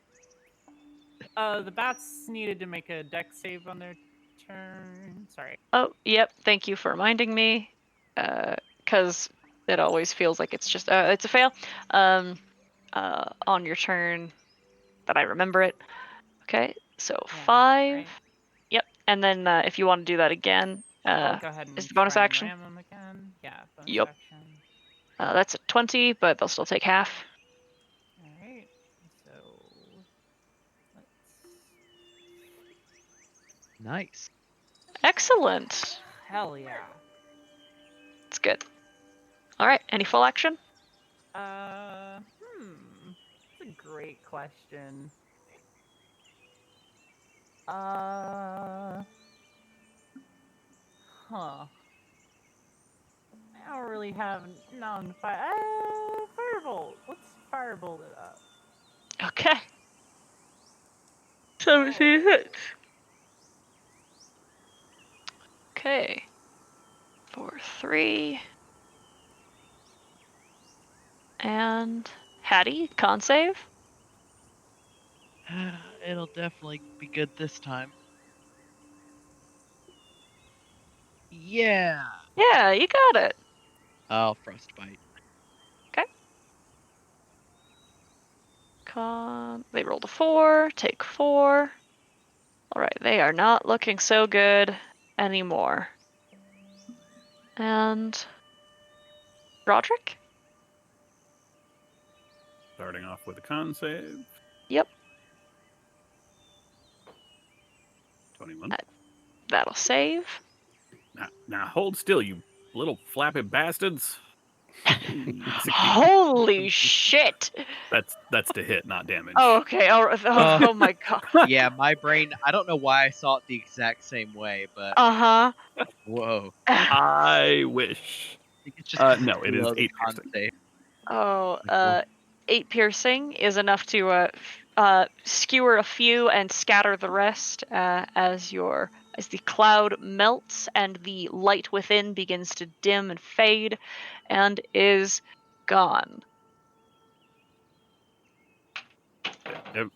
The bats needed to make a dex save on their turn. Sorry. Oh, yep. Thank you for reminding me. Because it always feels like it's just it's a fail. On your turn, but I remember it. Okay, so 5. Right. Yep, and then if you want to do that again, I'll go ahead and is the bonus try and action? ram them again. Yeah, bonus Yep. action. That's a 20, but they'll still take half. Alright. So let's Nice. Excellent. hell yeah. It's good. All right. Any full action? That's a great question. Huh. I don't really have non-fire. Firebolt. Let's firebolt it up. Okay. 17 hits. Okay. 4, 3. And Hattie, con save. It'll definitely be good this time. Yeah. Yeah, you got it. Oh, frostbite. They rolled a 4, take 4. All right, they are not looking so good anymore. And Roderick? Starting off with a con save. Yep, 21. that'll save. Now hold still, you little flappy bastards. 16. Holy shit! That's to hit, not damage. Oh, okay. Oh my god. Yeah, my brain, I don't know why I saw it the exact same way, but Uh-huh. whoa. I wish. I think it's just No, it is below the 8 con piercing. save. Oh, 8 piercing is enough to skewer a few and scatter the rest as the cloud melts and the light within begins to dim and fade and is gone.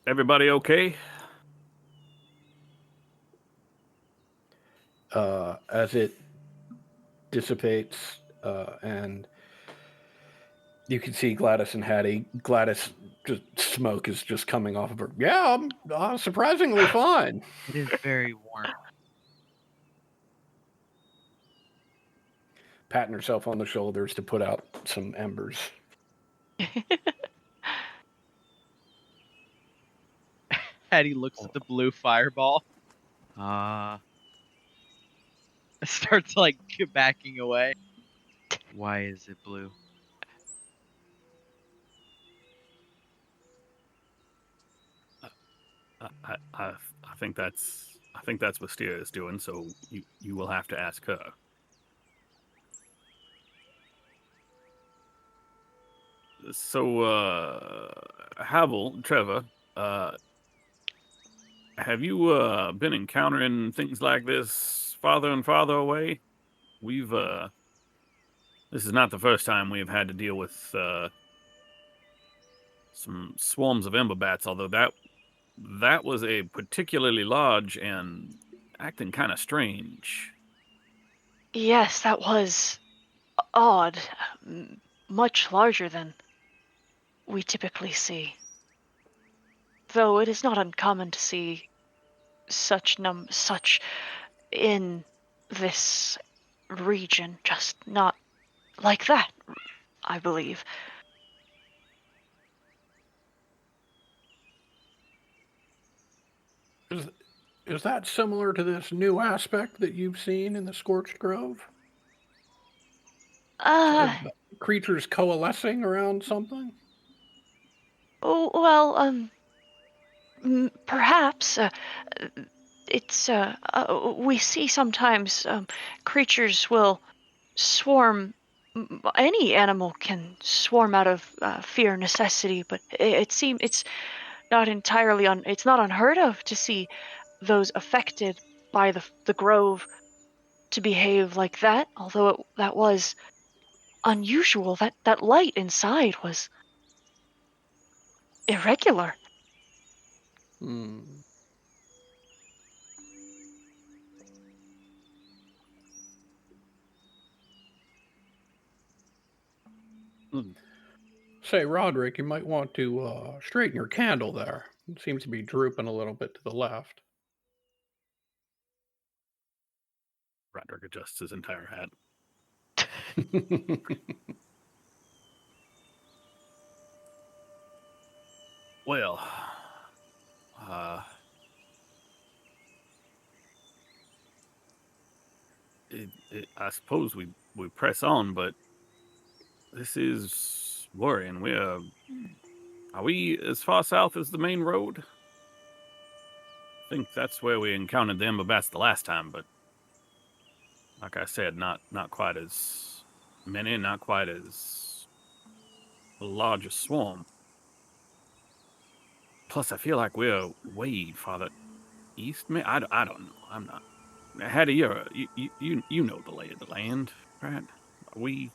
Everybody okay? As it dissipates, and you can see Gladys and Hattie. Gladys, just smoke is just coming off of her. Yeah, I'm surprisingly fine. It is very warm. Patting herself on the shoulders to put out some embers. Hattie looks at the blue fireball. Starts like backing away. Why is it blue? I think that's what Steer is doing. So you will have to ask her. So Havel, Trevor, have you been encountering things like this farther and farther away? We've this is not the first time we've had to deal with some swarms of ember bats, although that was a particularly large and acting kind of strange. Yes, that was odd. Much larger than we typically see. Though it is not uncommon to see such in this region, just not like that, I believe. Is that similar to this new aspect that you've seen in the Scorched Grove? Creatures coalescing around something? Oh, well, perhaps it's we see sometimes creatures will swarm. Any animal can swarm out of fear necessity, but it seems it's not entirely it's not unheard of to see those affected by the grove to behave like that. Although that was unusual. That light inside was irregular. Hmm. Say, Roderick, you might want to straighten your candle there. It seems to be drooping a little bit to the left. Roderick adjusts his entire hat. Well, uh, I suppose we press on, but this is worrying. Are we as far south as the main road? I think that's where we encountered the Emberbats the last time, but like I said, not quite as many, not quite as large a swarm. Plus, I feel like we're way farther east. I don't know. I'm not. Hattie, you know the lay of the land, right? We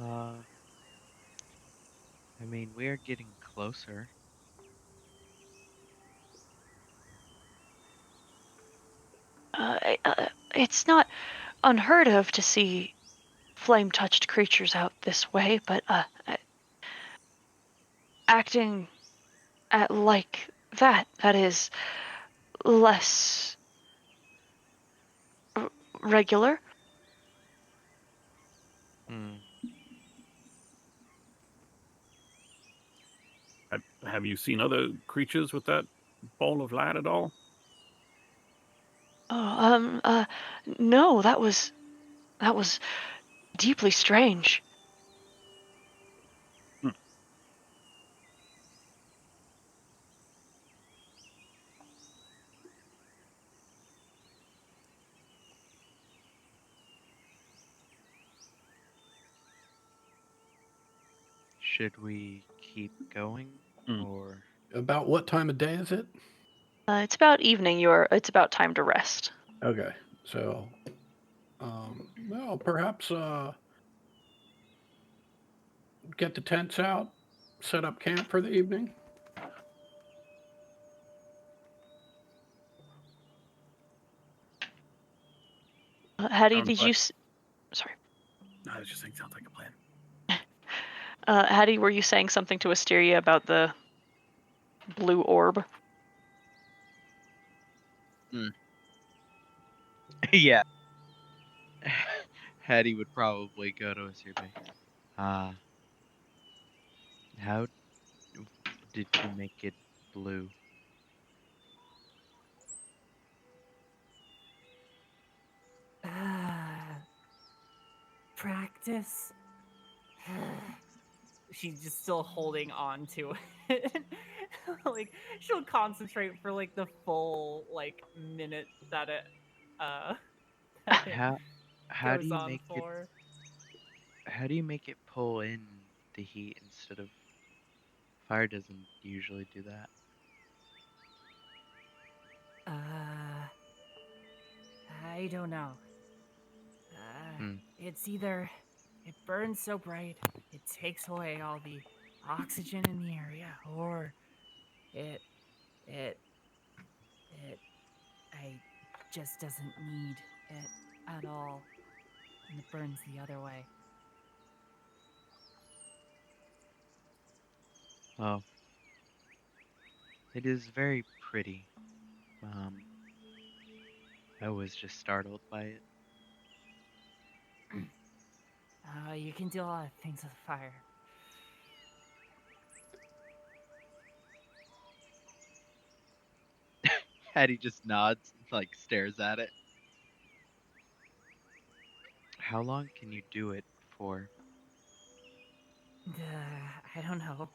I mean, we're getting closer. It's not unheard of to see flame-touched creatures out this way, but acting like that is less regular. Hmm. have you seen other creatures with that ball of light at all? No, that was deeply strange. Hmm. Should we keep going, Hmm. or? About what time of day is it? It's about evening. It's about time to rest. Okay, so, well, perhaps get the tents out, set up camp for the evening. Hattie, Sounds did like- you? Sorry. No, I was just saying, sounds like a plan. Hattie, were you saying something to Asteria about the blue orb? Yeah. Hattie would probably go to a survey. How did you make it blue? Practice. She's just still holding on to it. Like, she'll concentrate for like the full like minute that it that it How do goes you on make it? for. How do you make it pull in the heat instead of fire? Doesn't usually do that. I don't know. It's either it burns so bright it takes away all the oxygen in the area, or it I just doesn't need it at all, and it burns the other way. Well, it is very pretty. I was just startled by it. You can do a lot of things with fire. Hattie just nods, like stares at it. How long can you do it for? I don't know.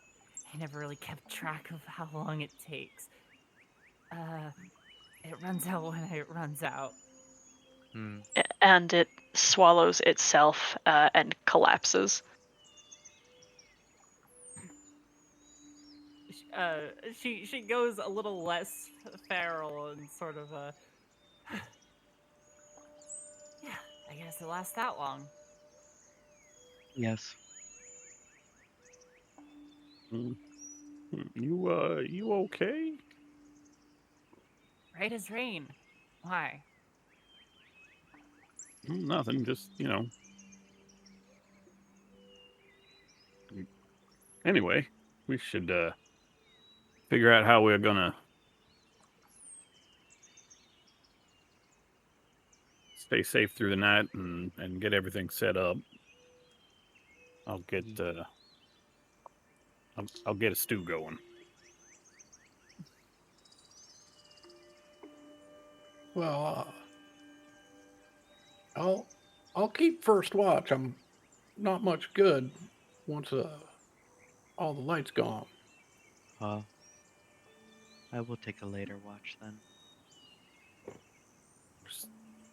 I never really kept track of how long it takes. It runs out when it runs out. And it swallows itself and collapses. She goes a little less feral and sort of yeah, I guess it lasts that long. Yes. You okay? Right as rain. Why? Nothing, just, Anyway, we should figure out how we're gonna stay safe through the night and get everything set up. I'll get I'll get a stew going. Well, I'll keep first watch. I'm not much good once all the lights gone. I will take a later watch then.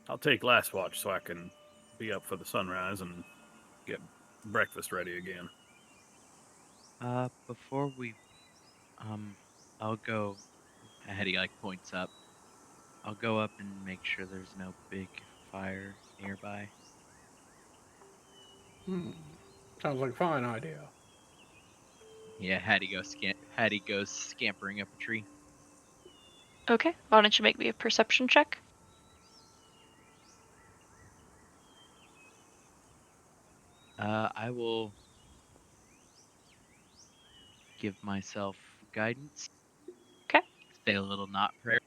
I'll take last watch so I can be up for the sunrise and get breakfast ready again. Before we, I'll go. Hetty like points up. I'll go up and make sure there's no big fire nearby. Sounds like a fine idea. Yeah, Hattie goes scampering up a tree. Okay, why don't you make me a perception check? I will give myself guidance. Okay. Say a little not prayer.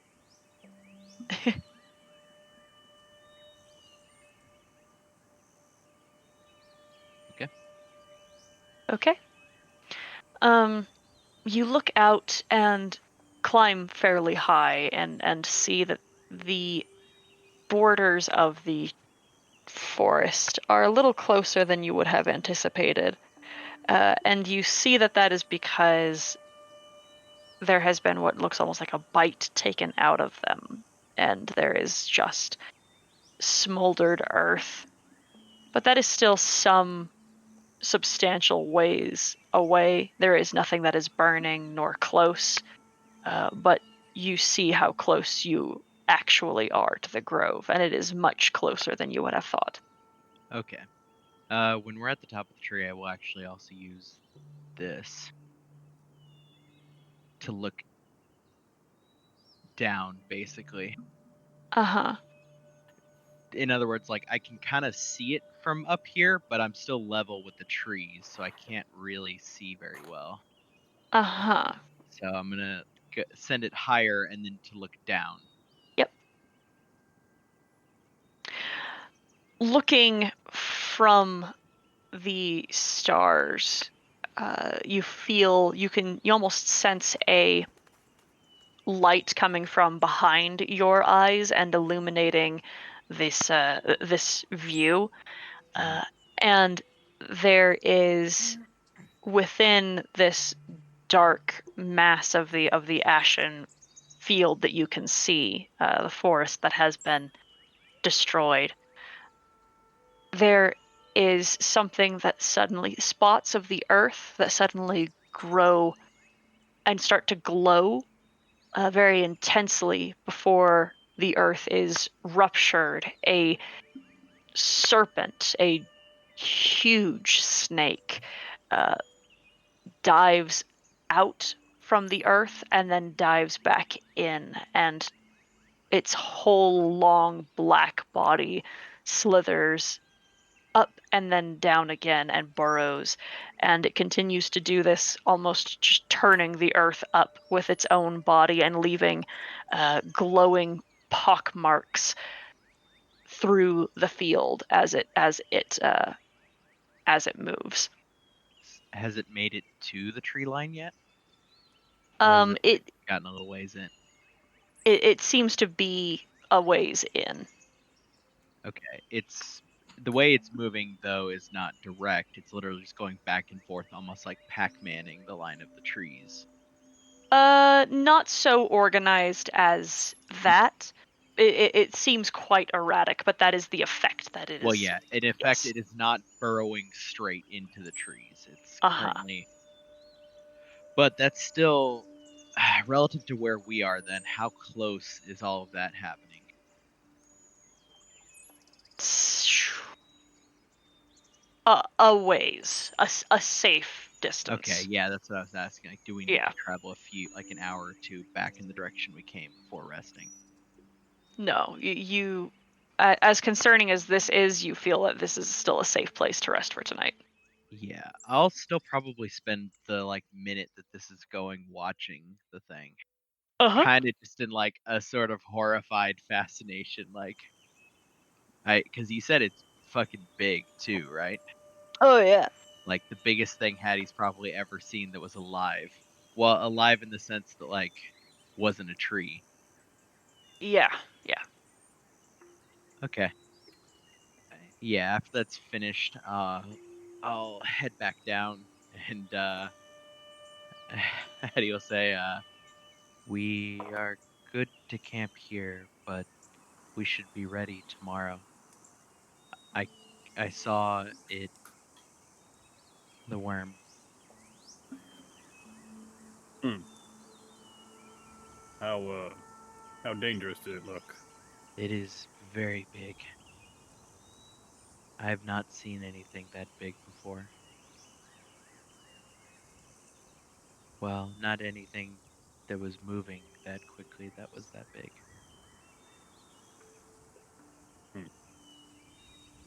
Okay. You look out and climb fairly high and see that the borders of the forest are a little closer than you would have anticipated. And you see that that is because there has been what looks almost like a bite taken out of them, and there is just smoldered earth. But that is still some substantial ways away. There is nothing that is burning nor close, but you see how close you actually are to the grove, and it is much closer than you would have thought. Okay. When we're at the top of the tree, I will actually also use this to look down, basically. Uh-huh. In other words, like I can kind of see it from up here, but I'm still level with the trees, so I can't really see very well. Uh-huh. So I'm gonna send it higher and then to look down. Yep. Looking from the stars, you almost sense a light coming from behind your eyes and illuminating this view, and there is within this dark mass of the ashen field that you can see, the forest that has been destroyed. There is something that suddenly, spots of the earth that suddenly grow and start to glow very intensely before the earth is ruptured. A serpent, a huge snake, dives out from the earth and then dives back in, and its whole long black body slithers up and then down again and burrows, and it continues to do this, almost just turning the earth up with its own body and leaving glowing pock marks through the field as it moves. Has it made it to the tree line yet? It gotten a little ways in. It seems to be a ways in. Okay, it's the way it's moving though is not direct. It's literally just going back and forth, almost like Pac-Manning the line of the trees. Not so organized as that. It seems quite erratic, but that is the effect that it is. Well, yeah, in effect, yes. it is not burrowing straight into the trees. It's Uh-huh. currently, but that's still relative to where we are. Then, how close is all of that happening? A ways, a safe distance. Okay, yeah, that's what I was asking. Like, do we need to travel like an hour or two back in the direction we came before resting? No, you as concerning as this is, you feel that this is still a safe place to rest for tonight. Yeah, I'll still probably spend the like minute that this is going watching the thing. Kind of just in like a sort of horrified fascination, like because you said it's fucking big too, right? Oh yeah. Like the biggest thing Hattie's probably ever seen that was alive. Well, alive in the sense that like wasn't a tree. Yeah. Okay. Yeah, after that's finished, I'll head back down and Hattie will say, we are good to camp here, but we should be ready tomorrow. I saw it, the worm. How dangerous did it look? It is very big. I have not seen anything that big before. Well, not anything that was moving that quickly that was that big. Hmm.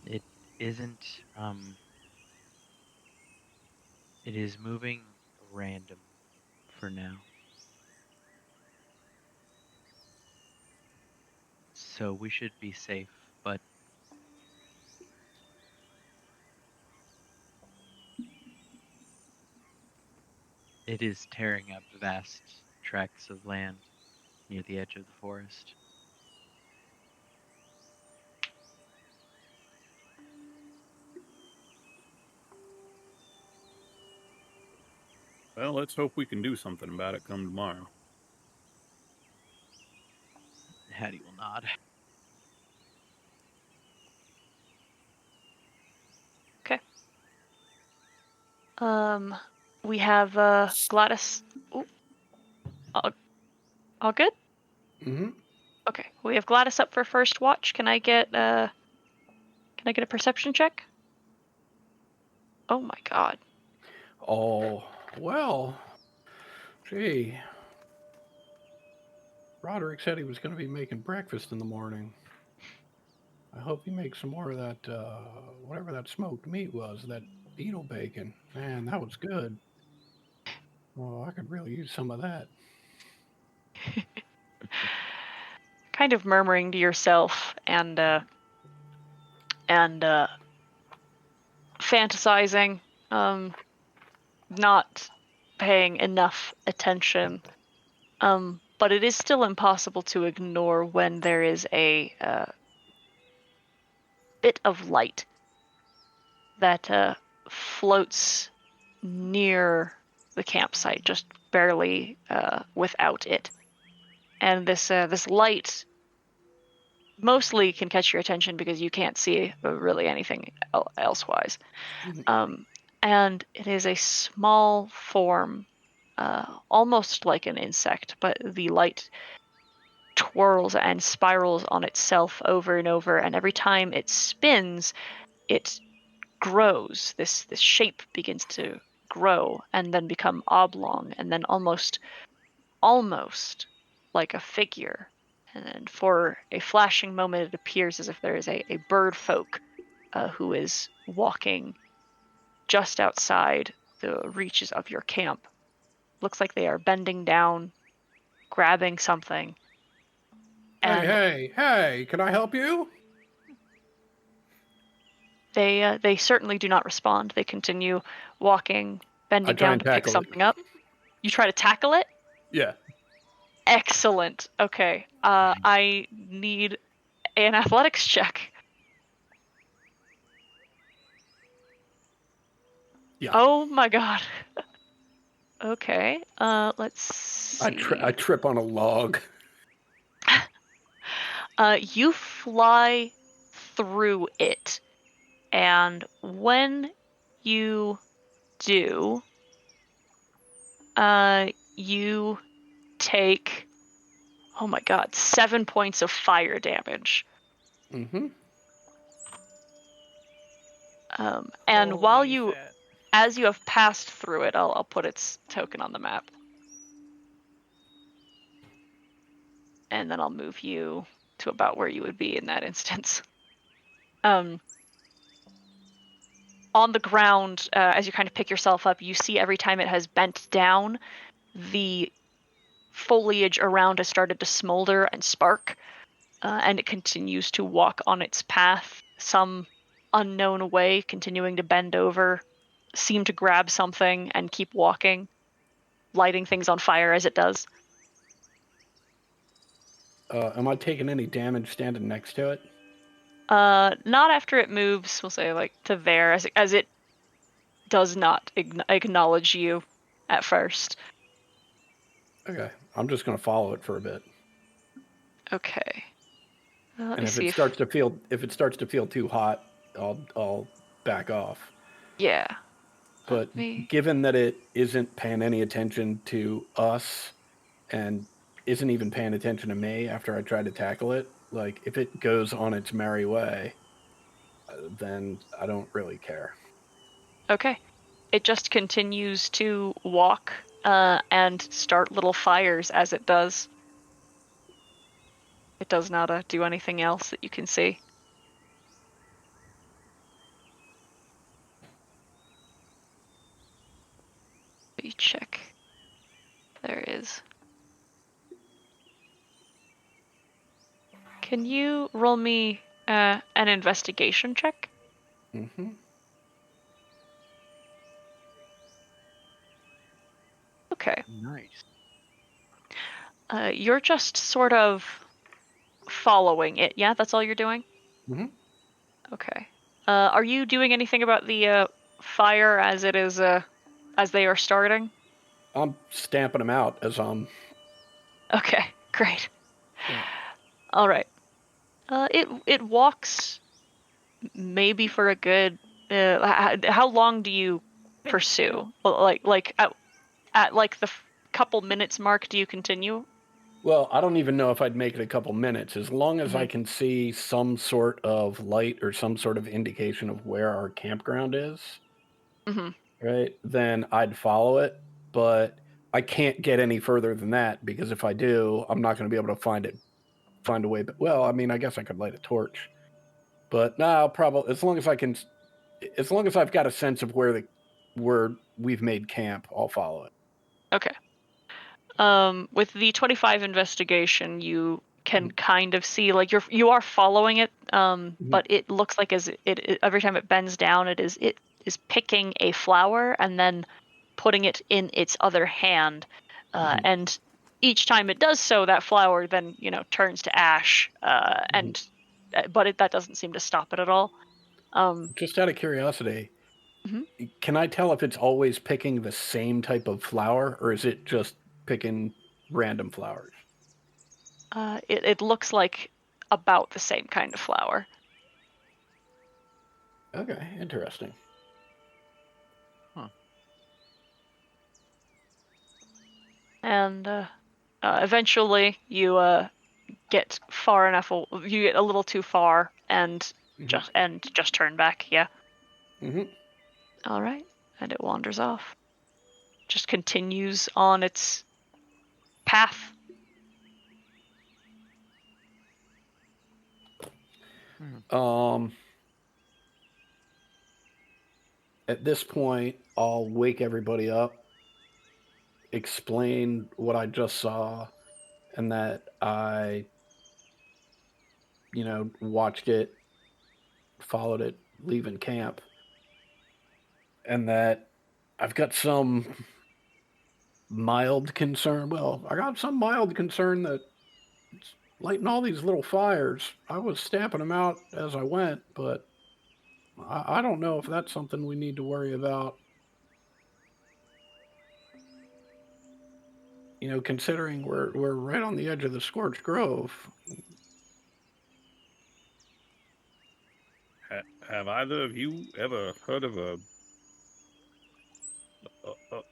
It isn't, it is moving random for now. So we should be safe, but it is tearing up vast tracts of land near the edge of the forest. Well, let's hope we can do something about it come tomorrow. Hattie will nod. We have Gladys. Ooh, all good? Mm-hmm. Okay. We have Gladys up for first watch. Can I get a perception check? Oh my god. Oh, well. Gee. Roderick said he was going to be making breakfast in the morning. I hope he makes some more of that, whatever that smoked meat was, that beetle bacon. Man, that was good. Oh, I could really use some of that. Kind of murmuring to yourself and fantasizing, not paying enough attention. But it is still impossible to ignore when there is a bit of light that floats near the campsite, just barely without it. And this light mostly can catch your attention because you can't see really anything elsewise. And it is a small form, almost like an insect, but the light twirls and spirals on itself over and over, and every time it spins, it grows. This shape begins to grow and then become oblong, and then almost like a figure. And then for a flashing moment, it appears as if there is a bird folk who is walking just outside the reaches of your camp. Looks like they are bending down, grabbing something. And Hey, can I help you? they certainly do not respond. They continue walking, bending try down and to pick tackle it. something up. You try to tackle it? Yeah. Excellent. Okay. I need an athletics check. Yeah. Oh my god. Okay. Let's see. I trip on a log. You fly through it, and when you do, you take, oh my god, 7 points of fire damage. Mm-hmm. And while Holy you, shit. as you have passed through it, I'll put its token on the map. And then I'll move you to about where you would be in that instance. On the ground, as you kind of pick yourself up, you see every time it has bent down, the foliage around has started to smolder and spark, and it continues to walk on its path, some unknown way, continuing to bend over, seem to grab something and keep walking, lighting things on fire as it does. Am I taking any damage standing next to it? Not after it moves, we'll say, like, to there, as it does not acknowledge you at first. Okay, I'm just gonna follow it for a bit. Okay. Let And me if see it starts to feel too hot, I'll back off. Yeah. But given that it isn't paying any attention to us and isn't even paying attention to me after I try to tackle it, like if it goes on its merry way, then I don't really care. Okay. It just continues to walk and start little fires as it does. It does not do anything else that you can see. Let me check. There is. Can you roll me an investigation check? Mm-hmm. Okay. Nice. You're just sort of following it. Yeah, that's all you're doing? Mm-hmm. Okay. Are you doing anything about the fire as it is as they are starting? I'm stamping them out as I'm. Okay, great. Yeah. All right. It walks maybe for a good. How long do you pursue? Well, like at like the couple minutes mark, do you continue? Well, I don't even know if I'd make it a couple minutes. As long as I can see some sort of light or some sort of indication of where our campground is, right, then I'd follow it. But I can't get any further than that because if I do, I'm not going to be able to find a way. But well, I mean, I guess I could light a torch. But no, I'll probably as long as I've got a sense of where we've made camp, I'll follow it. Okay. With the 25 investigation, you can kind of see, like, you are following it, but it looks like as it every time it bends down, it is picking a flower and then putting it in its other hand, and each time it does so, that flower then turns to ash, and but that doesn't seem to stop it at all. Just out of curiosity, Mhm. can I tell if it's always picking the same type of flower or is it just picking random flowers? It looks like about the same kind of flower. Okay, interesting. Huh. And eventually you get far enough, you get a little too far and just turn back. Yeah. All right. And it wanders off, just continues on its path. At this point, I'll wake everybody up, explain what I just saw, and that I, watched it, followed it, leaving camp, and that I've got some mild concern. Well, I got some mild concern that it's lighting all these little fires. I was stamping them out as I went, but I don't know if that's something we need to worry about. Considering we're right on the edge of the Scorched Grove. Have either of you ever heard of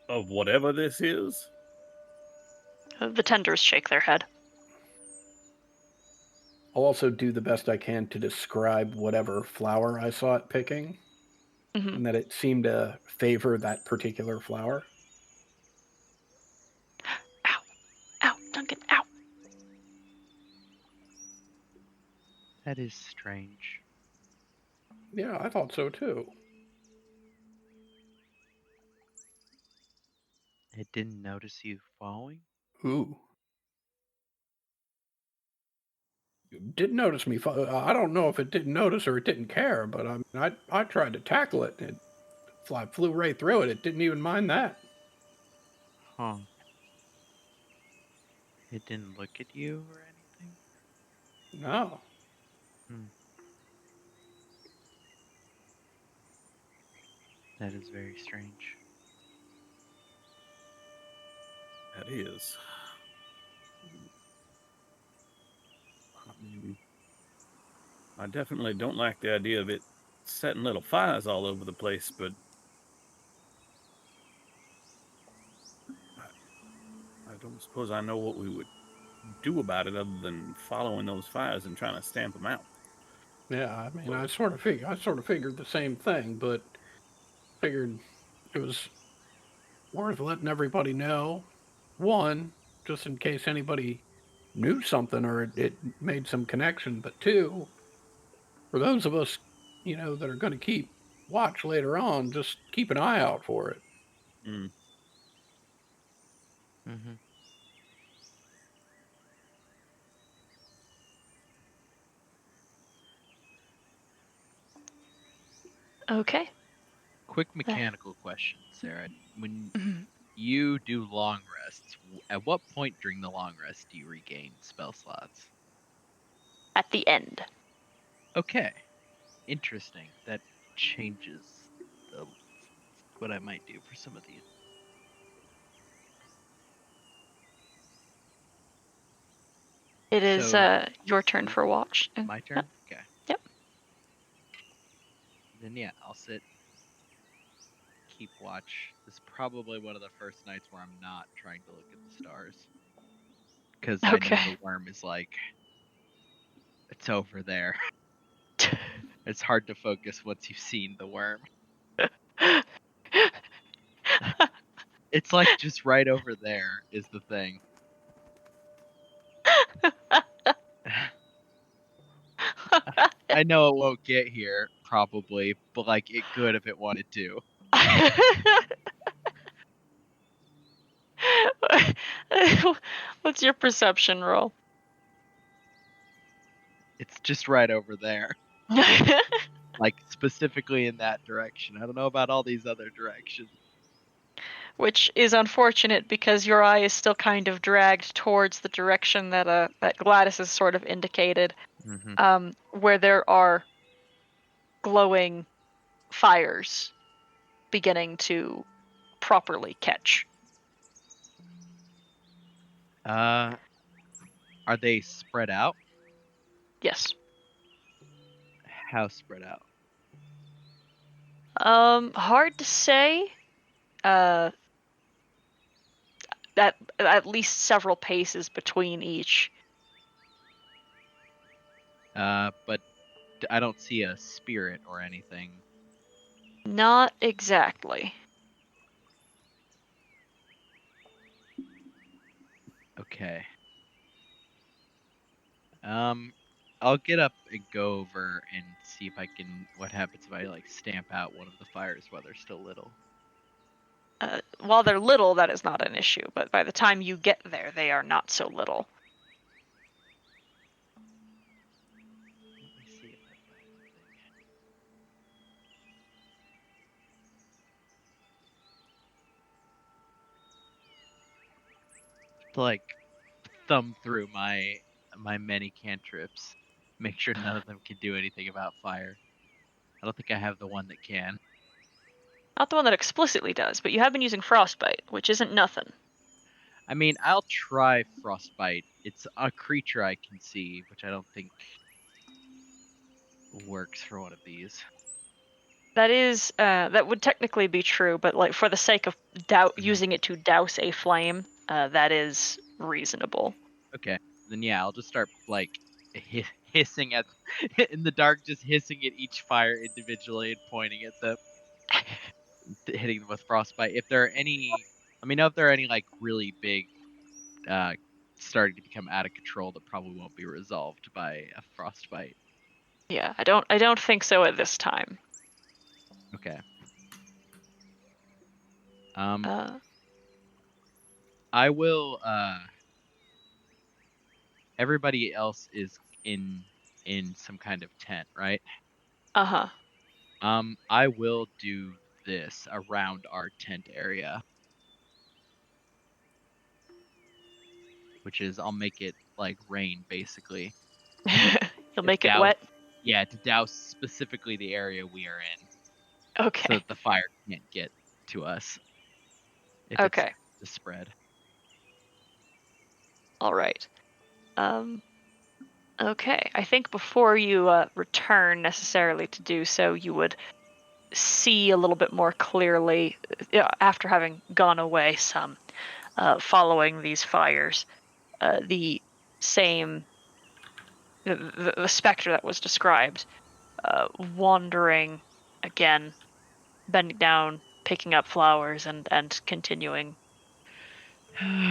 of whatever this is? The tenders shake their head. I'll also do the best I can to describe whatever flower I saw it picking, and that it seemed to favor that particular flower. Ow. Ow, Duncan, ow. That is strange. Yeah, I thought so too. It didn't notice you following? Ooh. Didn't notice me. I don't know if it didn't notice or it didn't care, but I tried to tackle it. It Fly flew right through it. It didn't even mind that. Huh. It didn't look at you or anything? No. That is very strange. That is. I definitely don't like the idea of it setting little fires all over the place, but I don't suppose I know what we would do about it other than following those fires and trying to stamp them out. Yeah, I mean, I sort of figured the same thing, but figured it was worth letting everybody know. One, just in case anybody knew something or it made some connection, but two, for those of us, that are going to keep watch later on, just keep an eye out for it. Mm. Mm-hmm. Okay. Quick mechanical question, Sarah. When Mhm. you do long rests, at what point during the long rest do you regain spell slots? At the end. Okay. Interesting. That changes what I might do for some of these. It is So- your turn for watch. My turn? Okay. Yep. Then yeah, I'll sit, keep watch. This is probably one of the first nights where I'm not trying to look at the stars. Because I know Okay. the worm is like, it's over there. It's hard to focus once you've seen the worm. It's like just right over there is the thing. I know it won't get here, probably, but like it could if it wanted to. What's your perception roll? It's just right over there. Like specifically in that direction. I don't know about all these other directions. Which is unfortunate because your eye is still kind of dragged towards the direction that that Gladys has sort of indicated, Mm-hmm. where there are glowing fires beginning to properly catch. Are they spread out? Yes. How spread out? Hard to say. That at least several paces between each. But I don't see a spirit or anything. Not exactly. Okay. I'll get up and go over and see if I can. What happens if I like stamp out one of the fires while they're still little? While they're little, that is not an issue, but by the time you get there, they are not so little. Let me see if I find anything. To like thumb through my many cantrips, make sure none of them can do anything about fire. I don't think I have the one that can. Not the one that explicitly does, but you have been using Frostbite, which isn't nothing. I mean, I'll try Frostbite. It's a creature I can see, which I don't think works for one of these. That is, that would technically be true, but like for the sake of using it to douse a flame, that is reasonable. Okay, then yeah, I'll just start like hissing at in the dark, just hissing at each fire individually and pointing at them, hitting them with frostbite. If there are any, let me know if there are any like really big, starting to become out of control that probably won't be resolved by a frostbite. Yeah, I don't think so at this time. Okay. I will. Everybody else is in some kind of tent, right? Uh-huh. I will do this around our tent area. Which is, I'll make it like rain, basically. You'll make it douse- wet. Yeah, to douse specifically the area we are in, Okay. so that the fire can't get to us. If Okay. it's to spread. All right. Okay. I think before you return necessarily to do so, you would see a little bit more clearly after having gone away some, following these fires, the same the specter that was described, wandering again, bending down, picking up flowers, and continuing.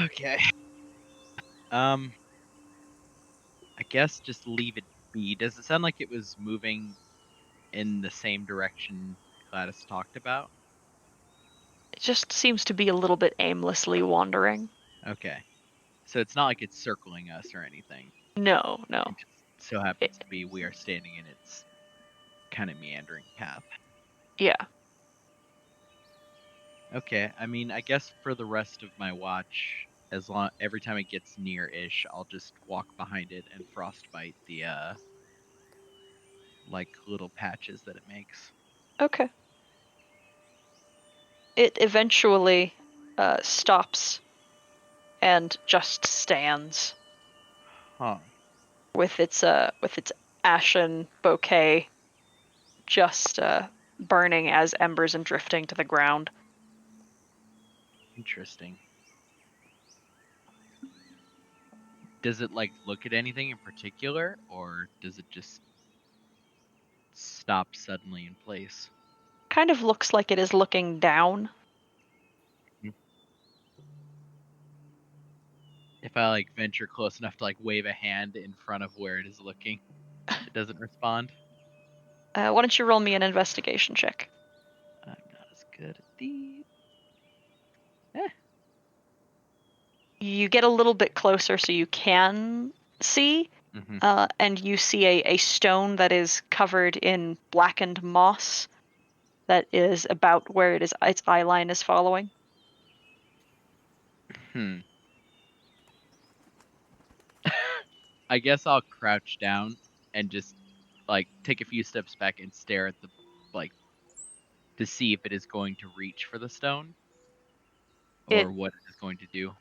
Okay. I guess just leave it be. Does it sound like it was moving in the same direction Gladys talked about? It just seems to be a little bit aimlessly wandering. Okay. So it's not like it's circling us or anything. No. It just so happens to be we are standing in its kind of meandering path. Yeah. Okay, I mean, I guess for the rest of my watch, every time it gets near-ish, I'll just walk behind it and frostbite the like little patches that it makes. Okay. It eventually stops and just stands Huh. with its ashen bouquet just burning as embers and drifting to the ground. Interesting. Does it like look at anything in particular, or does it just stop suddenly in place? Kind of looks like it is looking down. If I like venture close enough to like wave a hand in front of where it is looking, it doesn't respond. Why don't you roll me an investigation check? I'm not as good at these. You get a little bit closer so you can see, Mm-hmm. and you see a stone that is covered in blackened moss that is about where its eye line is following. I guess I'll crouch down and just like take a few steps back and stare at the like to see if it is going to reach for the stone or what it is going to do.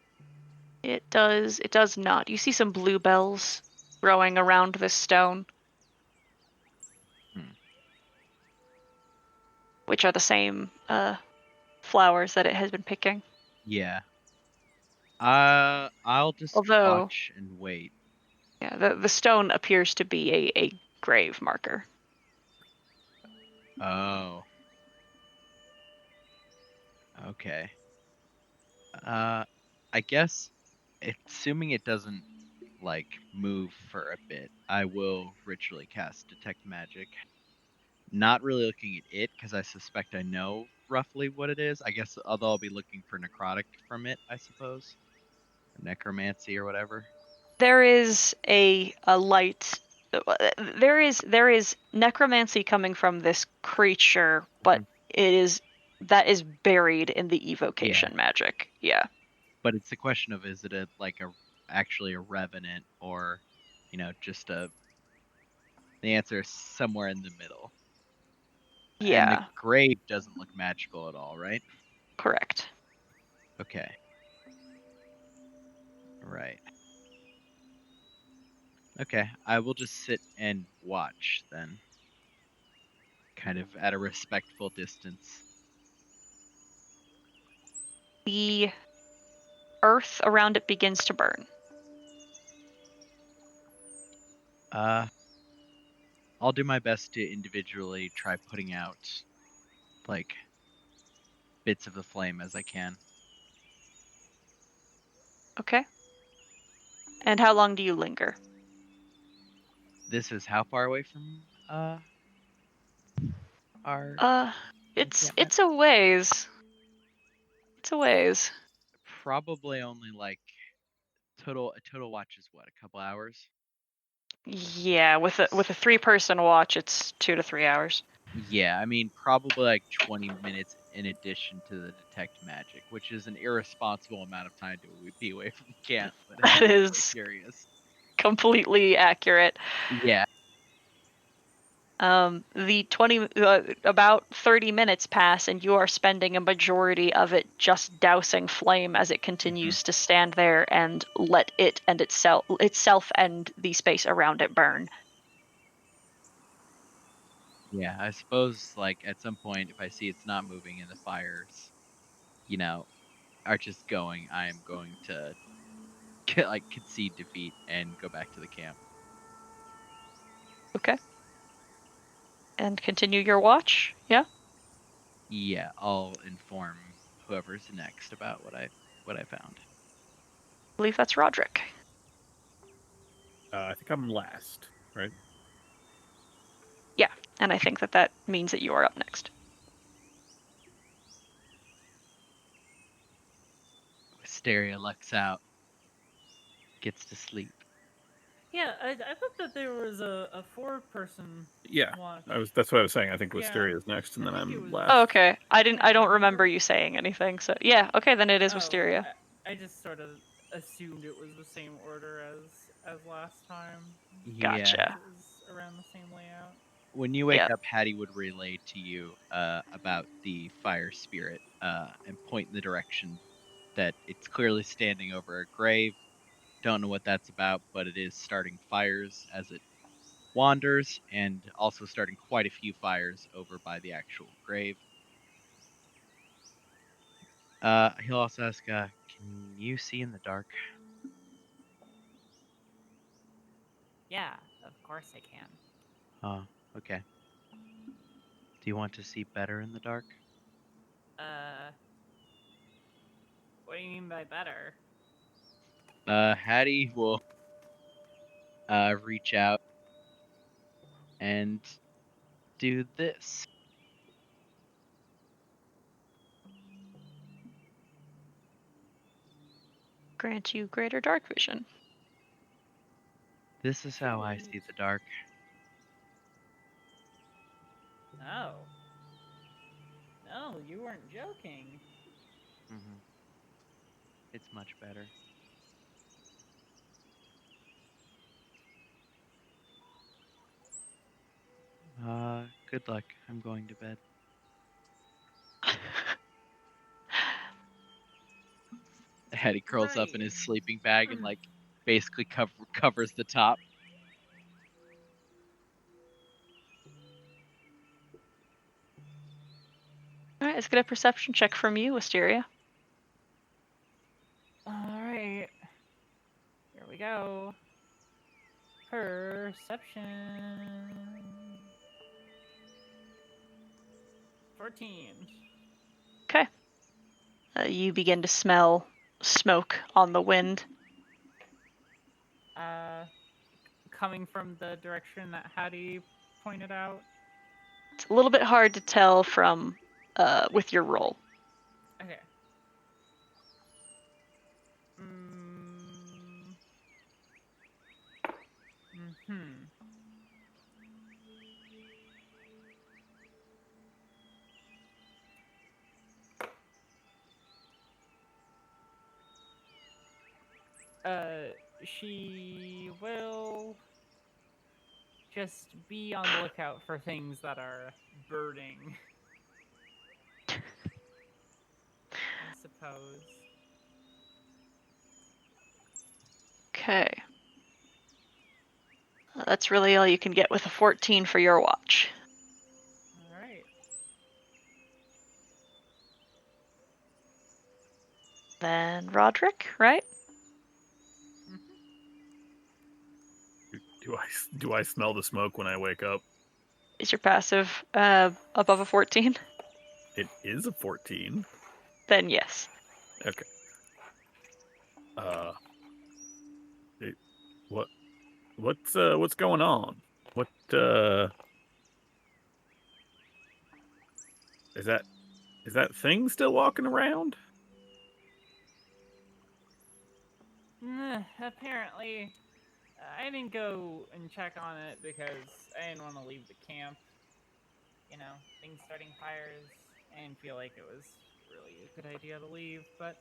It does not. You see some bluebells growing around this stone, which are the same flowers that it has been picking. Yeah. I'll just Although- watch and wait. Yeah, the stone appears to be a grave marker. Oh. Okay. I guess, assuming it doesn't like move for a bit, I will ritually cast Detect Magic. Not really looking at it because I suspect I know roughly what it is. I guess although I'll be looking for necrotic from it, I suppose, or necromancy or whatever. There is a light. There is necromancy coming from this creature, but that is buried in the evocation magic. Yeah. But it's the question of is it actually a revenant or, just the answer is somewhere in the middle. Yeah. And the grave doesn't look magical at all, right? Correct. Okay. Right. Okay, I will just sit and watch then. Kind of at a respectful distance. The earth around it begins to burn. I'll do my best to individually try putting out, like, bits of the flame as I can. Okay. And how long do you linger? This is how far away from, our... It's a ways. It's a ways. Probably only, like, a total watch is what, a couple hours? Yeah, with a 3-person watch, it's 2 to 3 hours. Yeah, I mean, probably like 20 minutes in addition to the detect magic, which is an irresponsible amount of time to be away from the camp. But That Hattie's really is- curious. Completely accurate. Yeah. About 30 minutes pass, and you are spending a majority of it just dousing flame as it continues to stand there and let it and itself and the space around it burn. Yeah, I suppose, like, at some point, if I see it's not moving and the fires, you know, are just going, I am going to, like, concede defeat and go back to the camp. Okay. And continue your watch? Yeah? Yeah, I'll inform whoever's next about what I found. I believe that's Roderick. I think I'm last, right? Yeah, and I think that means that you are up next. Wisteria lucks out, gets to sleep. Yeah, I thought that there was a 4-person Yeah, watch. that's what I was saying. I think Yeah. Wisteria is next, and I then think it I'm was- last. Oh, okay. I don't remember you saying anything, so yeah, okay, then it is Oh, Wisteria. I just sort of assumed it was the same order as last time. Yeah. Gotcha. It was around the same layout. When you wake Yeah. up, Hattie would relay to you about the fire spirit and point in the direction that it's clearly standing over a grave. Don't know what that's about, but it is starting fires as it wanders, and also starting quite a few fires over by the actual grave. He'll also ask, can you see in the dark? Yeah, of course I can. Oh, okay. Do you want to see better in the dark? What do you mean by better? Hattie will reach out and do this. Grant you greater dark vision. This is how I see the dark. Oh. No, you weren't joking. Mm-hmm. It's much better. Good luck. I'm going to bed. Hattie curls up in his sleeping bag and, like, basically covers the top. All right, let's get a perception check from you, Wisteria. Alright. Here we go. Perception. 14. Okay. You begin to smell smoke on the wind. Coming from the direction that Hattie pointed out. It's a little bit hard to tell from with your roll. Okay. She will just be on the lookout for things that are burning. I suppose. Okay. That's really all you can get with a 14 for your watch. Alright. Then Roderick, right? Do I smell the smoke when I wake up? Is your passive above a 14? It is a 14. Then yes. Okay. What's going on? What is that thing still walking around? Apparently, I didn't go and check on it because I didn't want to leave the camp. You know, things starting fires didn't feel like it was really a good idea to leave, but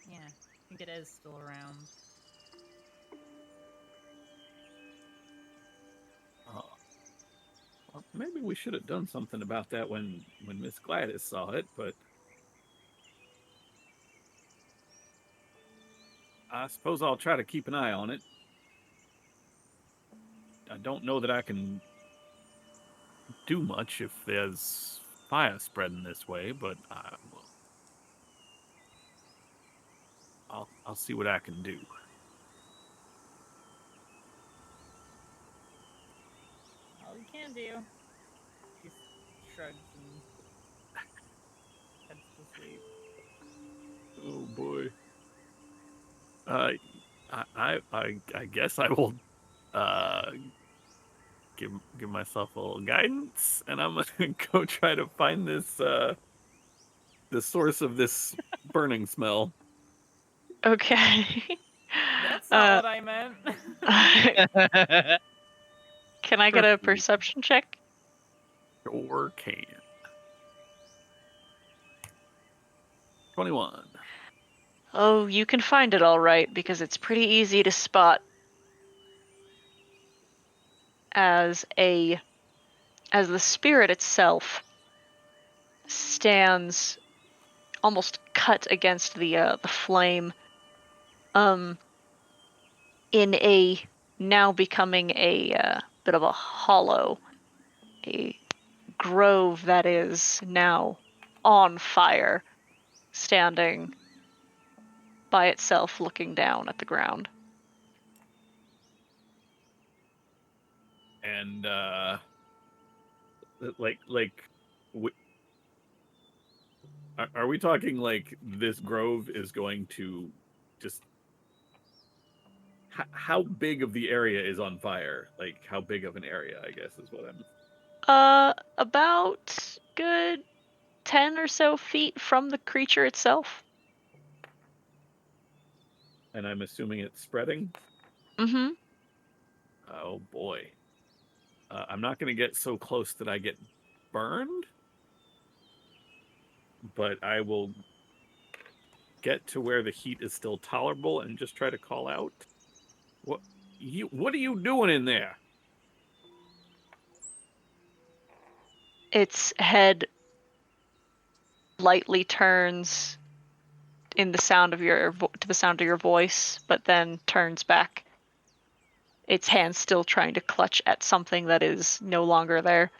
yeah, I think it is still around. Well, maybe we should have done something about that when Miss Gladys saw it, but I suppose I'll try to keep an eye on it. I don't know that I can do much if there's fire spreading this way, but I'll see what I can do. All you can do. She shrugs and heads to sleep. Oh boy. I guess I will give myself a little guidance, and I'm gonna go try to find this the source of this burning smell. Okay. That's not what I meant. Can I get a perception check? Sure can. 21. Oh, you can find it all right because it's pretty easy to spot as the spirit itself stands almost cut against the flame, in a now becoming a bit of a hollow, a grove that is now on fire, standing by itself, looking down at the ground. And are we talking like this grove is going to just how big of the area is on fire? Like how big of an area, I guess, is what I'm. About good 10 or so feet from the creature itself. And I'm assuming it's spreading. Mm-hmm. Oh boy. I'm not going to get so close that I get burned, but I will get to where the heat is still tolerable and just try to call out. What are you doing in there? Its head lightly turns in the sound of to the sound of your voice, but then turns back. Its hand still trying to clutch at something that is no longer there.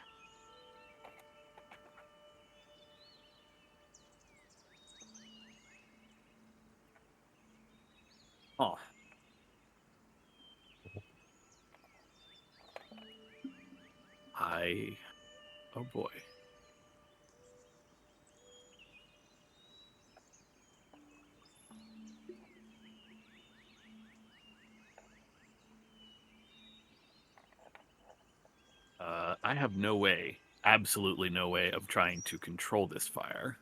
Oh. Oh boy. I have no way, absolutely no way of trying to control this fire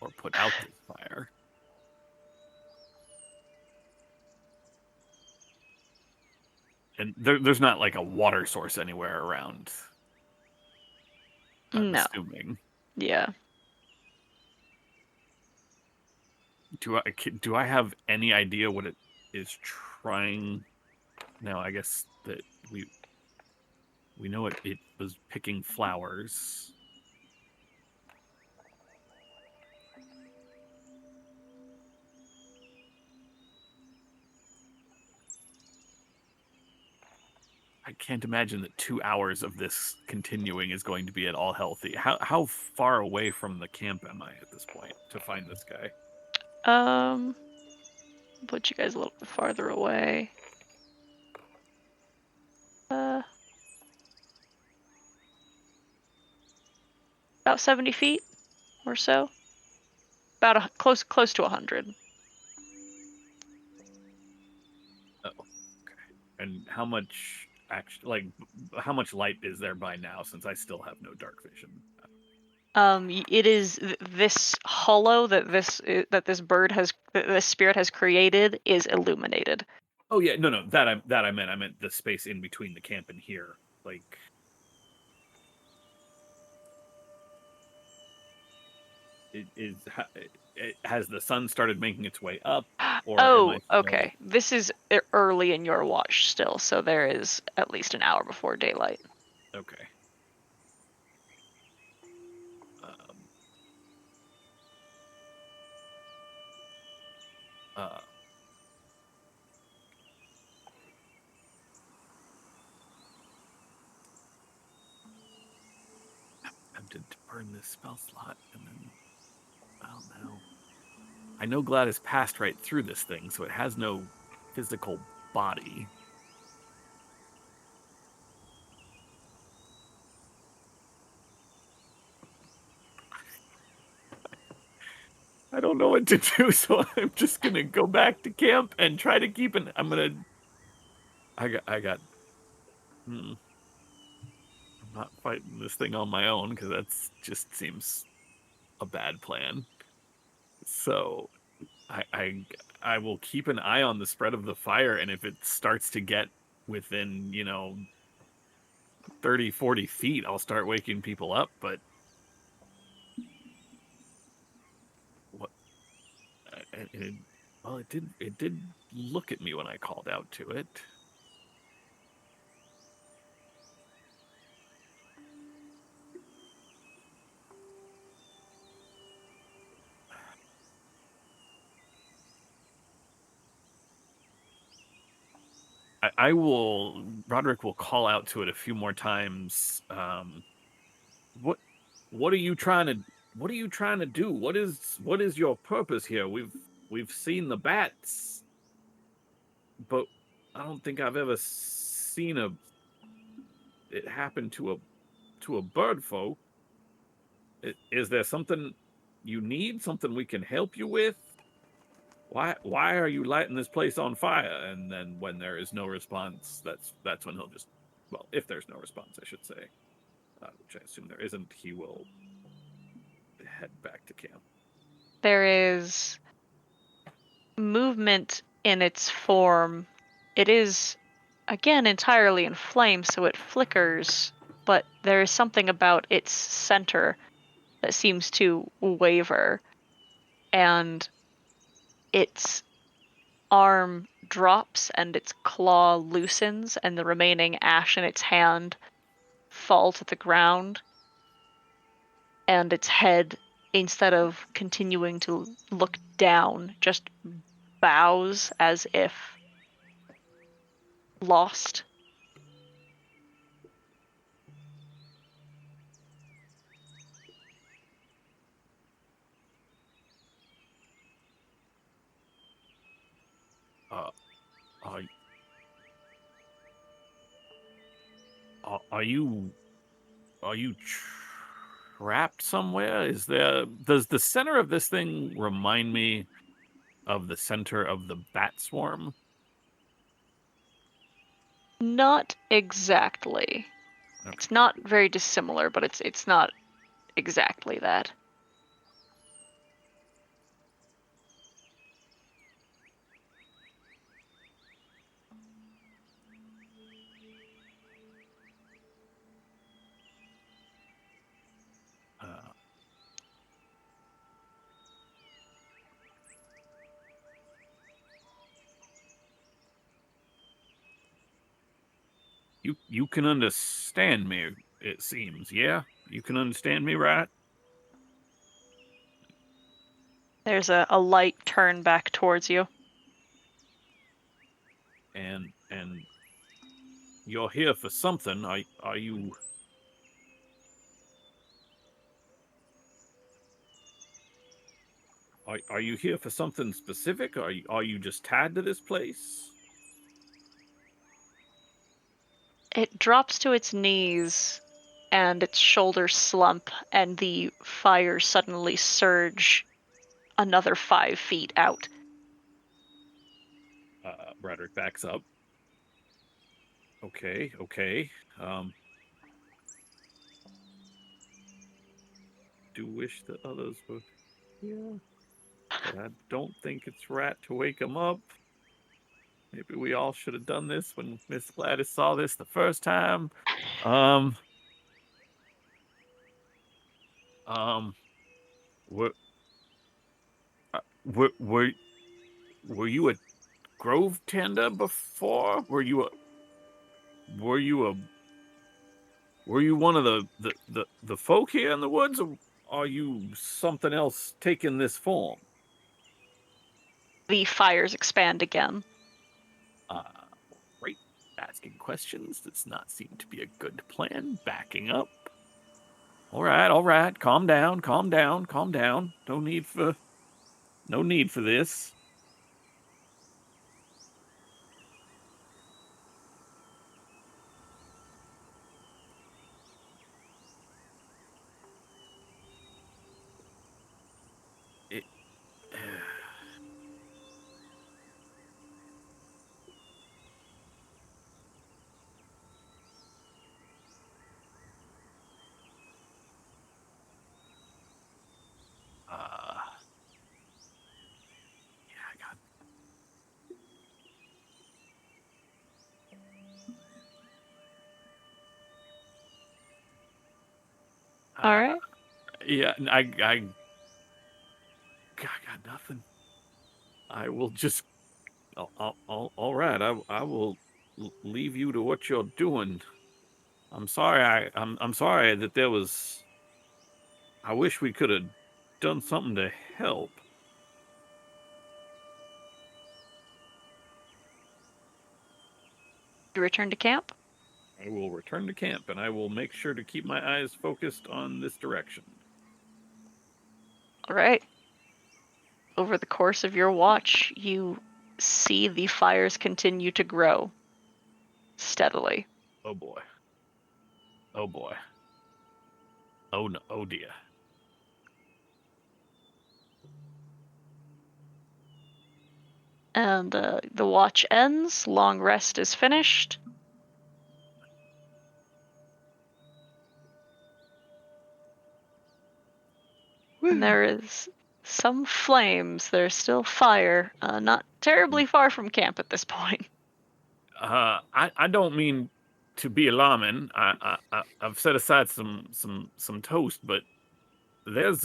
or put out this fire. And there's not like a water source anywhere around. I'm assuming. Yeah. Do I have any idea what it is trying? No, I guess that we know it was picking flowers. I can't imagine that 2 hours of this continuing is going to be at all healthy. How far away from the camp am I at this point to find this guy? Put you guys a little bit farther away. About 70 feet or so. About close to 100. Oh, okay. And how much how much light is there by now? Since I still have no dark vision. It is this hollow that this spirit has created is illuminated. Oh yeah, no, that I meant. I meant the space in between the camp and here. Like, has the sun started making its way up, or Oh, am I still... okay. This is early in your watch still, so there is at least an hour before daylight. Okay. Tempted to burn this spell slot, and then, well, now I know Gladys passed right through this thing, so it has no physical body. I don't know what to do, so I'm just gonna go back to camp and try to keep an. I got. I'm not fighting this thing on my own because that's just seems a bad plan. So, I will keep an eye on the spread of the fire, and if it starts to get within 30, 40 feet, I'll start waking people up. But what? It did look at me when I called out to it. Roderick will call out to it a few more times. What are you trying to do? What is your purpose here? We've seen the bats, but I don't think I've ever seen it happen to a bird folk. Is there something you need? Something we can help you with? Why are you lighting this place on fire? And then when there is no response, that's when he'll just, well, if there's no response, I should say, which I assume there isn't, he will head back to camp. There is movement in its form. It is, again, entirely in flames, so it flickers, but there is something about its center that seems to waver, and its arm drops and its claw loosens, and the remaining ash in its hand fall to the ground, and its head, instead of continuing to look down, just bows as if lost. Are you trapped somewhere? Does the center of this thing remind me of the center of the bat swarm? Not exactly. Okay. It's not very dissimilar, but it's not exactly that. You can understand me, it seems, yeah? You can understand me, right? There's a light turn back towards you. And you're here for something. Are you here for something specific? Are you just tied to this place? It drops to its knees, and its shoulders slump, and the fire suddenly surge another 5 feet out. Bradrick backs up. Okay. Do wish the others were here, but I don't think it's right to wake them up. Maybe we all should have done this when Miss Gladys saw this the first time. Were, were, were, were you a grove tender before? Were you one of the folk here in the woods, or are you something else taking this form? The fires expand again. Right. Asking questions does not seem to be a good plan. Backing up. All right. Calm down. No need for this. It, yeah, I got. All right. Yeah, I got nothing. I will just. All right. I will leave you to what you're doing. I'm sorry. I'm sorry that there was. I wish we could have done something to help. You return to camp. I will return to camp, and I will make sure to keep my eyes focused on this direction. All right. Over the course of your watch, you see the fires continue to grow steadily. Oh boy. Oh boy. Oh no. Oh dear. And the watch ends. Long rest is finished. And there is some flames. There's still fire. Not terribly far from camp at this point. I don't mean to be alarming. I've set aside some toast, but there's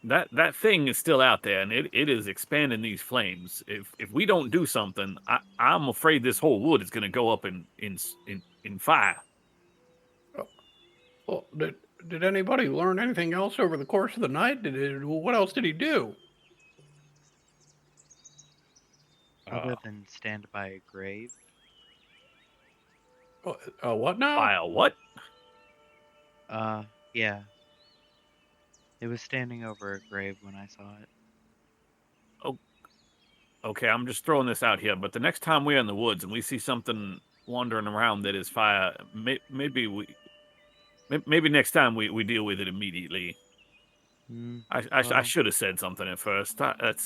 that thing is still out there, and it is expanding these flames. If we don't do something, I'm afraid this whole wood is going to go up in fire. Well, did anybody learn anything else over the course of the night? What else did he do? Other than stand by a grave. What now? By a what? Yeah. It was standing over a grave when I saw it. Okay, I'm just throwing this out here, but the next time we're in the woods and we see something wandering around that is fire, maybe next time we deal with it immediately. I should have said something at first. But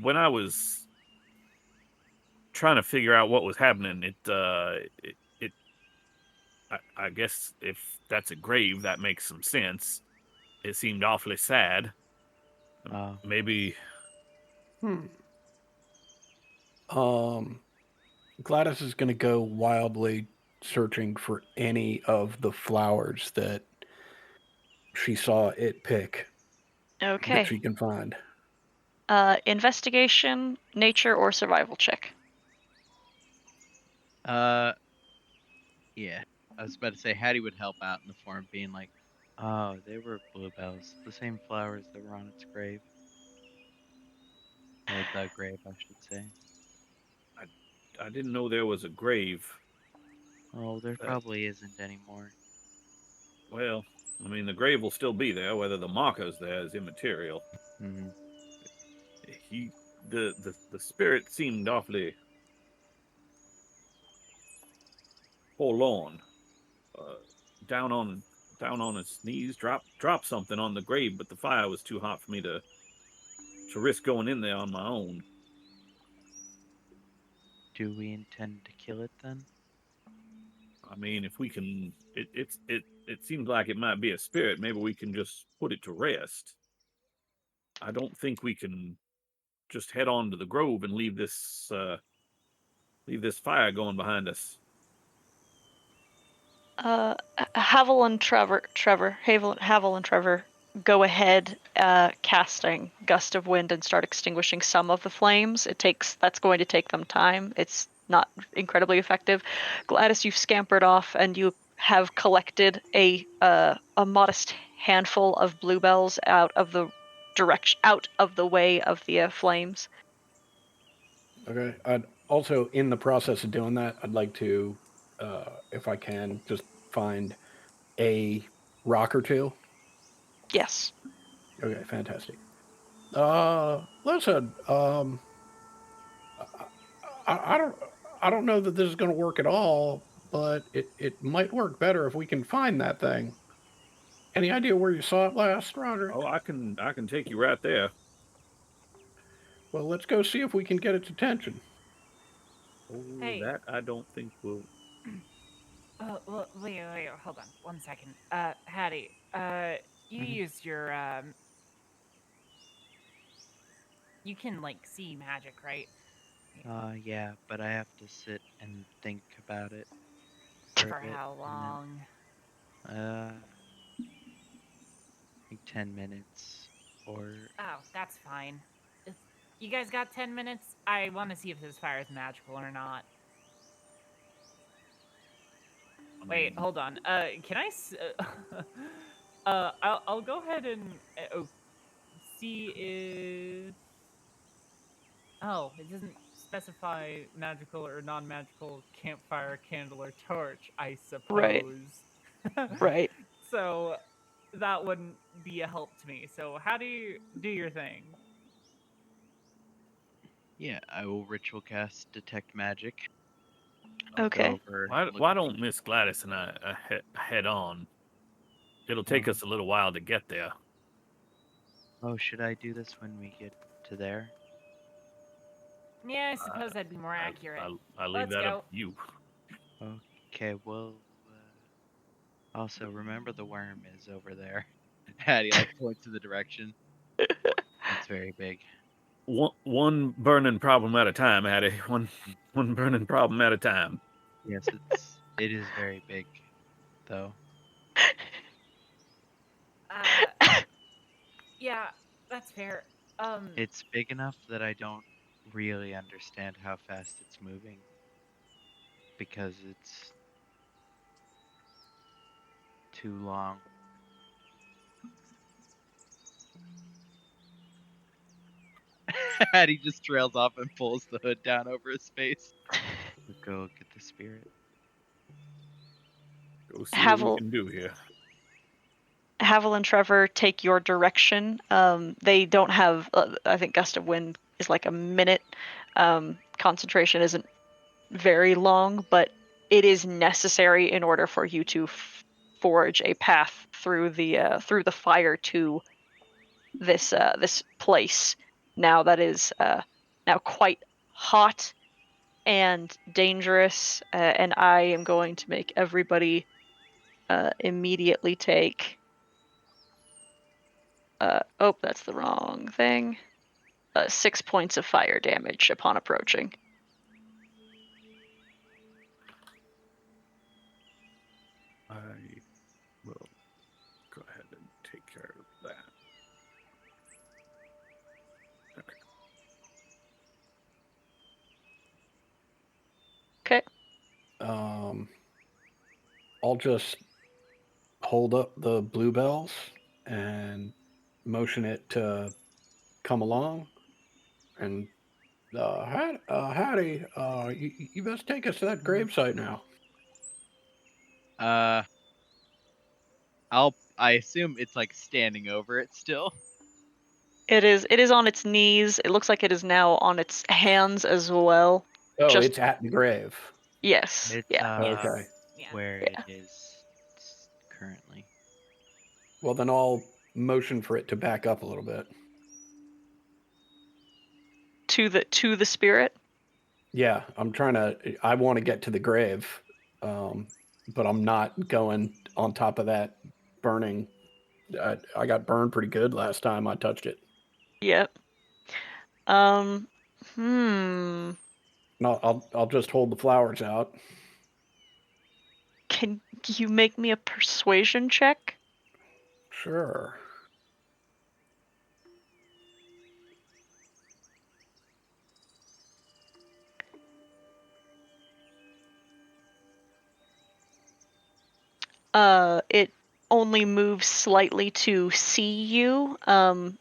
when I was trying to figure out what was happening, I guess if that's a grave, that makes some sense. It seemed awfully sad. Maybe. Gladys is going to go wildly searching for any of the flowers that she saw it pick. Okay. That she can find. Investigation, nature, or survival check. Yeah. I was about to say Hattie would help out in the form of being like, oh, they were bluebells, the same flowers that were on its grave. Or the grave, I should say. I didn't know there was a grave. Oh, there probably isn't anymore. Well, I mean, the grave will still be there. Whether the marker's there is immaterial. Mm-hmm. The spirit seemed awfully forlorn. Down on its knees, drop something on the grave, but the fire was too hot for me to risk going in there on my own. Do we intend to kill it then? I mean, if we can, it seems like it might be a spirit. Maybe we can just put it to rest. I don't think we can just head on to the grove and leave this fire going behind us. Havel and Havel and Trevor go ahead, casting Gust of Wind and start extinguishing some of the flames. That's going to take them time. It's not incredibly effective. Gladys, you've scampered off and you have collected a modest handful of bluebells out of the way of the flames. Okay. I'd also, in the process of doing that, I'd like to, if I can, just find a rock or two. Yes. Okay, fantastic. Listen, I don't know that this is going to work at all, but it might work better if we can find that thing. Any idea where you saw it last, Roderick? Oh, I can take you right there. Well, let's go see if we can get its attention. Oh, Hey. that I don't think will. Well, wait, hold on 1 second. Hattie, you Mhm. used your, you can, like, see magic, right? Yeah, but I have to sit and think about it For a bit, how and long? then, like 10 minutes, or Oh, that's fine. You guys got 10 minutes? I want to see if this fire is magical or not. I Wait, mean, hold on. Can I? I'll go ahead and see if. Oh, it doesn't specify magical or non-magical campfire, candle, or torch. I Right. suppose. Right. So that wouldn't be a help to me. So how do you do your thing? yeah, I will ritual cast detect magic. I'll Okay. go over. why look why at don't Miss Gladys and I head on? It'll take us a little while to get there. Oh, should I do this when we get to there? Yeah, I suppose that'd be more accurate. I leave Let's that go. up to you. Okay, well, also remember the worm is over there. Hattie like points to the direction. It's very big. One burning problem at a time, Hattie. One burning problem at a time. Yes, it is very big, though. Yeah, that's fair. It's big enough that I don't really understand how fast it's moving, because it's too long. Hattie just trails off and pulls the hood down over his face. We'll go get the spirit. Go see what we Havel can do here. Havel and Trevor take your direction. They don't have. I think Gust of Wind is like a minute. Concentration isn't very long, but it is necessary in order for you to forge a path through the fire to this place. Now that is now quite hot and dangerous, and I am going to make everybody immediately take. Oh, that's the wrong thing. 6 points of fire damage upon approaching. I will go ahead and take care of that. Okay. I'll just hold up the bluebells and motion it to come along. And Hattie, you best take us to that gravesite now. I assume it's like standing over it still. It is on its knees. It looks like it is now on its hands as well. Oh, Just- it's at the grave. Yes. It's Yeah. Okay. Yeah. where Yeah. it is currently. Well, then I'll motion for it to back up a little bit. To the spirit. Yeah, I want to get to the grave, but I'm not going on top of that burning. I got burned pretty good last time I touched it. Yep. No, I'll just hold the flowers out. Can you make me a persuasion check? Sure. It only moves slightly to see you. Mhm.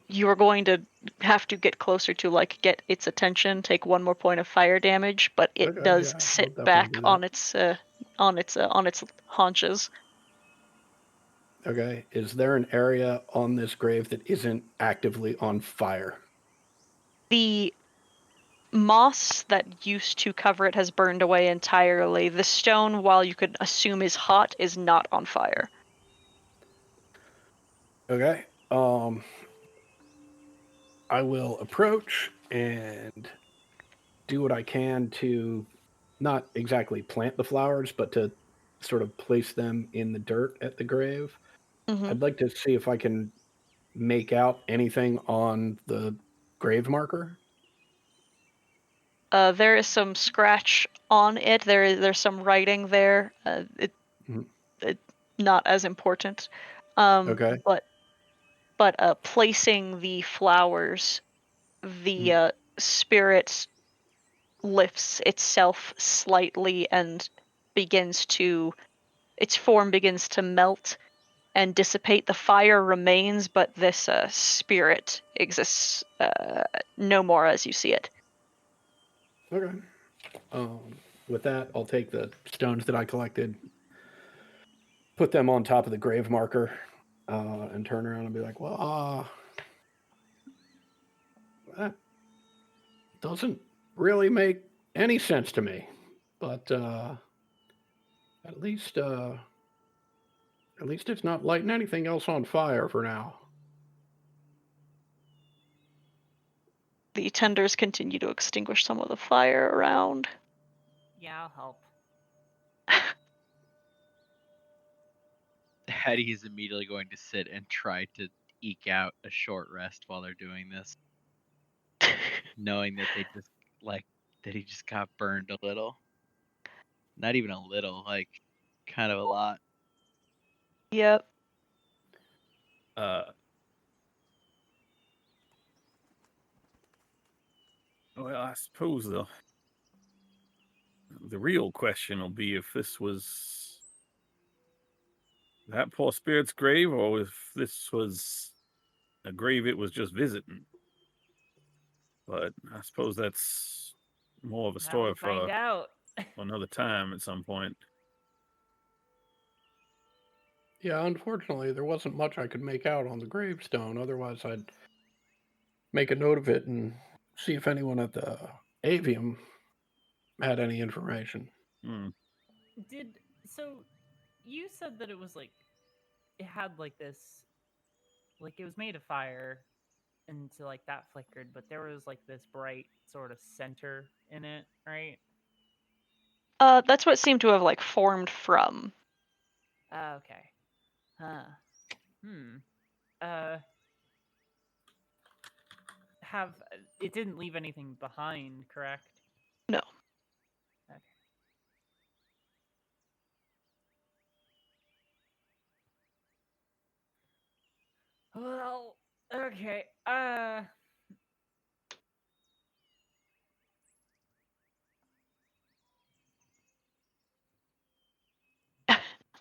You're going to have to get closer to get its attention, take one more point of fire damage, but it Okay, does yeah, I'll sit definitely back do on that. its haunches. Okay. Is there an area on this grave that isn't actively on fire? The moss that used to cover it has burned away entirely. The stone, while you could assume is hot, is not on fire. Okay. I will approach and do what I can to not exactly plant the flowers, but to sort of place them in the dirt at the grave. Hmm. I'd like to see if I can make out anything on the grave marker. There is some scratch on it. There's some writing there. Mhm. It not as important. Okay. But placing the flowers, the spirit lifts itself slightly and its form begins to melt and dissipate. The fire remains, but this spirit exists no more as you see it. Okay. With that, I'll take the stones that I collected, put them on top of the grave marker, and turn around and be like, well, that doesn't really make any sense to me. But at least it's not lighting anything else on fire for now. The tenders continue to extinguish some of the fire around. Yeah, I'll help. Hetty is immediately going to sit and try to eke out a short rest while they're doing this, knowing that he just got burned a little. Not even a little, kind of a lot. Yep. Well, I suppose the real question will be if this was that poor spirit's grave, or if this was a grave it was just visiting. But I suppose that's more of a Now story we'll find for out. another time at some point. Yeah, unfortunately, there wasn't much I could make out on the gravestone. Otherwise, I'd make a note of it and see if anyone at the avium had any information. So you said that it was it had this, it was made of fire until that flickered, but there was this bright sort of center in it, right? That's what seemed to have formed from. Okay. Huh. Have it didn't leave anything behind, correct? No. Okay. Well, okay.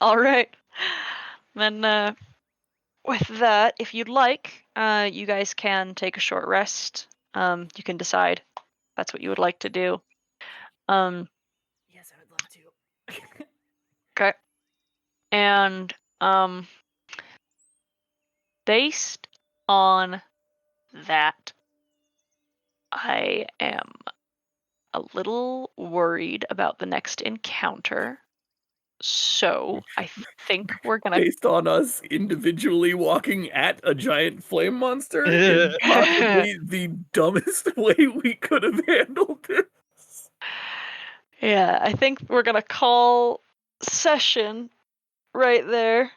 All right. Then with that, if you'd like, you guys can take a short rest. You can decide if that's what you would like to do. Yes, I would love to. Okay. And based on that, I am a little worried about the next encounter. So I think we're gonna. Based on us individually walking at a giant flame monster in possibly the dumbest way we could have handled this. Yeah, I think we're gonna call session right there.